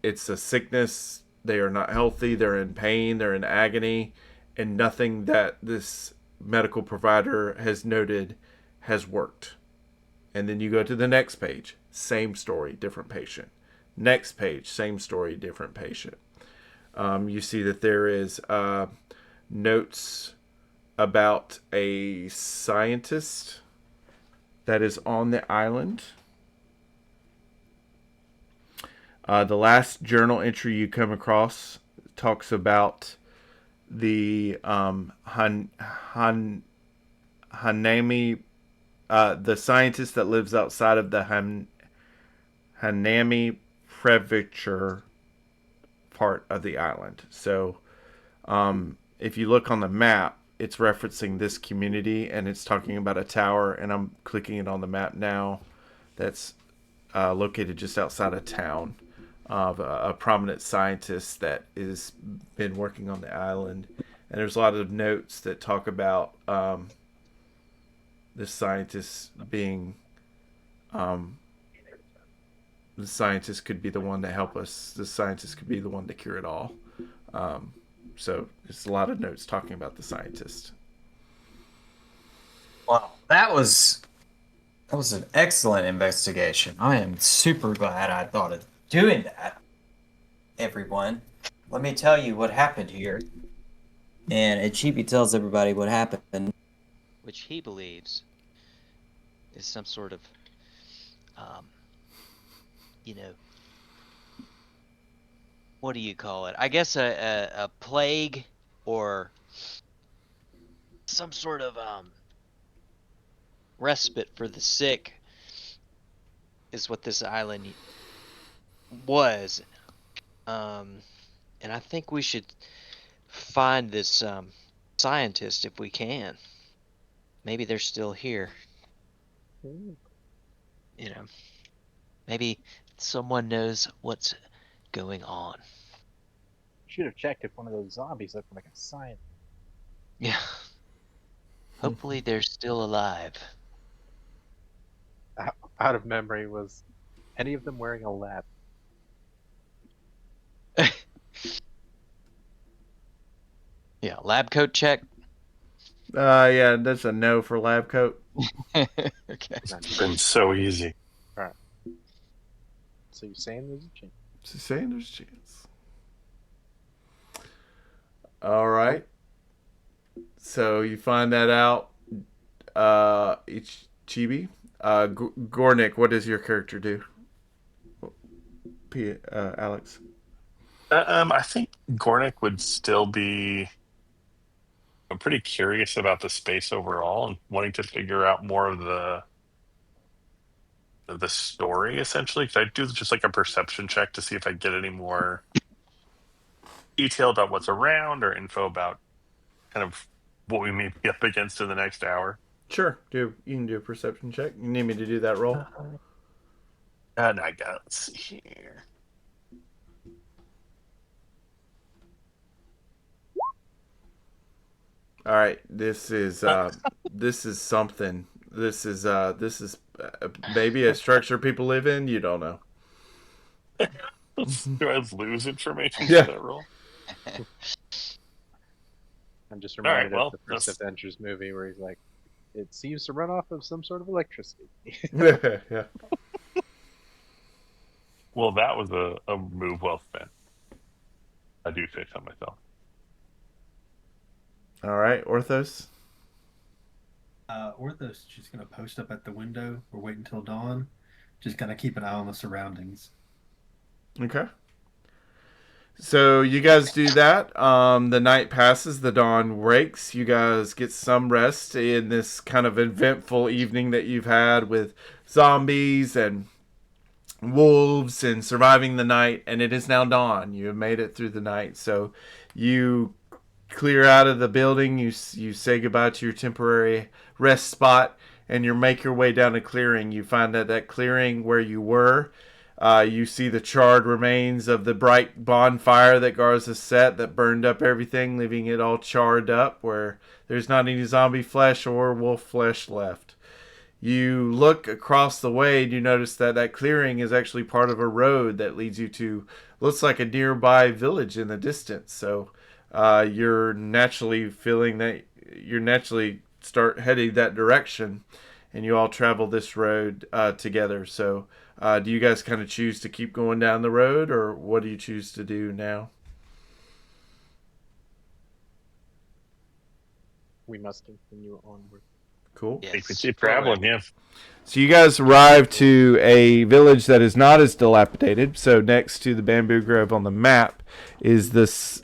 it's a sickness, they are not healthy, they're in pain, they're in agony, and nothing that this medical provider has noted has worked. And then you go to the next page, same story, different patient. Next page, same story, different patient. You see that there is notes about a scientist that is on the island. The last journal entry you come across talks about the Hanami, the scientist that lives outside of the Hanami crevature part of the island. So if you look on the map, it's referencing this community, and it's talking about a tower, and I'm clicking it on the map now. That's located just outside of town, of a prominent scientist that has been working on the island. And there's a lot of notes that talk about this scientist being the scientist could be the one to help us. The scientist could be the one to cure it all. So there's a lot of notes talking about the scientist. Wow, that was an excellent investigation. I am super glad I thought of doing that. Everyone, let me tell you what happened here. And Achibi tells everybody what happened. Which he believes is some sort of, what do you call it? I guess a plague or some sort of respite for the sick is what this island was. And I think we should find this scientist if we can. Maybe they're still here. Maybe someone knows what's going on. Should have checked if one of those zombies looked like a scientist. Yeah. Hopefully they're still alive. Out of memory, was any of them wearing a lab? Yeah, lab coat check. Yeah, that's a no for lab coat. Okay. It's been so easy. So you're saying there's a chance? So saying there's a chance. All right. So you find that out. Chibi. Gornick, what does your character do? Alex. I think Gornick would still be. I'm pretty curious about the space overall and wanting to figure out more of the story, essentially. Because I do just like a perception check to see if I get any more detail about what's around or info about kind of what we may be up against in the next hour. Sure. You can do a perception check. You need me to do that roll? And I got, let's see here. All right. This is something. This is maybe a structure people live in. You don't know. Do I lose information Yeah. for that roll? I'm just reminded well, of the first that's- Avengers movie where he's like, it seems to run off of some sort of electricity. Yeah. Well, that was a move well spent. I do say so myself. All right, Orthos. Orthos just gonna post up at the window or wait until dawn. Just gonna keep an eye on the surroundings. Okay. So you guys do that. The night passes, the dawn breaks. You guys get some rest in this kind of eventful evening that you've had with zombies and wolves and surviving the night. And it is now dawn. You have made it through the night. So you clear out of the building. You say goodbye to your temporary rest spot, and you make your way down a clearing. You find that clearing where you were. You see the charred remains of the bright bonfire that Garza set that burned up everything, leaving it all charred up where there's not any zombie flesh or wolf flesh left. You look across the way and you notice that clearing is actually part of a road that leads you to, looks like a nearby village in the distance. So you're naturally start heading that direction, and you all travel this road together. So do you guys kind of choose to keep going down the road, or what do you choose to do now? We must continue onward. Cool. Yes. We keep traveling, yeah. So you guys arrive to a village that is not as dilapidated. So next to the bamboo grove on the map is this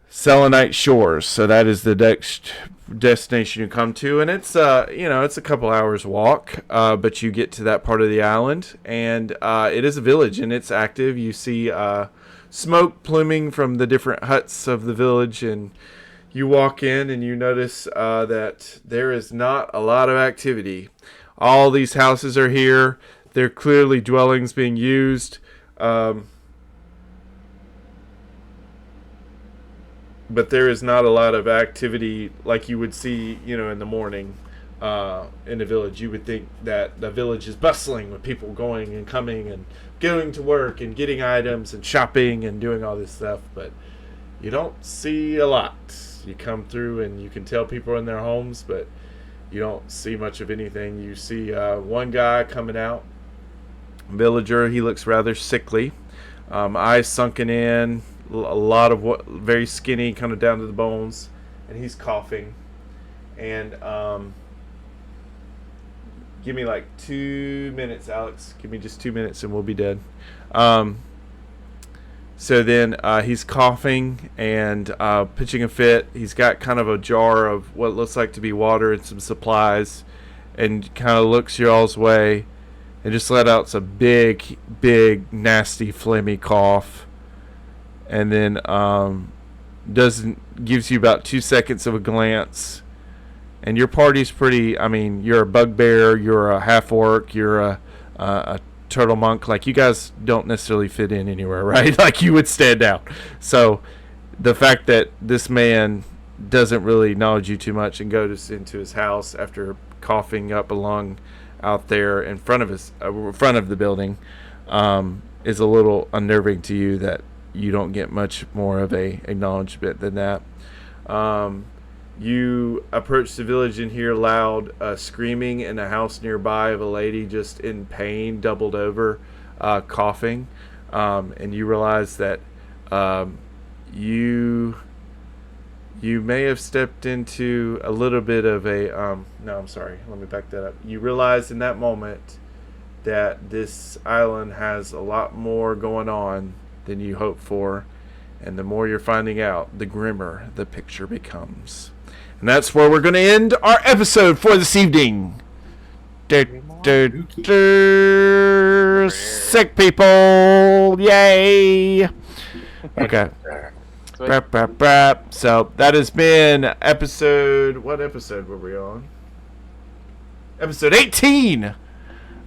Selenite Shores. So that is the next destination you come to, and it's it's a couple hours walk, but you get to that part of the island, and it is a village, and it's active. You see smoke pluming from the different huts of the village, and you walk in and you notice that there is not a lot of activity. All these houses are here. They're clearly dwellings being used. But there is not a lot of activity like you would see, in the morning in the village. You would think that the village is bustling with people going and coming and going to work and getting items and shopping and doing all this stuff. But you don't see a lot. You come through and you can tell people are in their homes, but you don't see much of anything. You see one guy coming out, villager. He looks rather sickly, eyes sunken in, a lot of very skinny, kind of down to the bones, and he's coughing. And give me like 2 minutes, Alex. Give me just 2 minutes, and we'll be dead. So then he's coughing and pitching a fit. He's got kind of a jar of what looks like to be water and some supplies, and kind of looks y'all's way and just let out some big, nasty, phlegmy cough. And then gives you about 2 seconds of a glance. And your party's pretty, you're a bugbear, you're a half-orc, you're a turtle monk. Like, you guys don't necessarily fit in anywhere, right? Like, you would stand out. So the fact that this man doesn't really acknowledge you too much and goes into his house after coughing up a lung out there in front of the building is a little unnerving to you, that you don't get much more of a acknowledgement than that. You approach the village and hear loud screaming in a house nearby of a lady just in pain, doubled over, coughing. And you realize that you may have stepped into a little bit of a... no, I'm sorry. Let me back that up. You realize in that moment that this island has a lot more going on than you hoped for. And the more you're finding out, the grimmer the picture becomes. And that's where we're going to end our episode for this evening. Sick people. Yay. Okay. So that has been episode... What episode were we on? Episode 18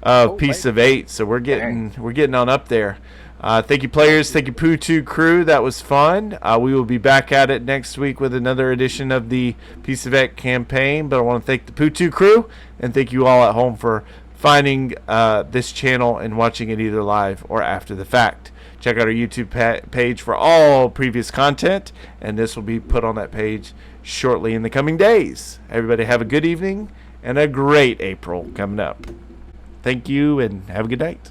of Piece of 8. So we're getting on up there. Thank you, players. Thank you, PU2 Cru. That was fun. We will be back at it next week with another edition of the Piece of 8 campaign. But I want to thank the PU2 Cru and thank you all at home for finding this channel and watching it either live or after the fact. Check out our YouTube page for all previous content, and this will be put on that page shortly in the coming days. Everybody have a good evening and a great April coming up. Thank you, and have a good night.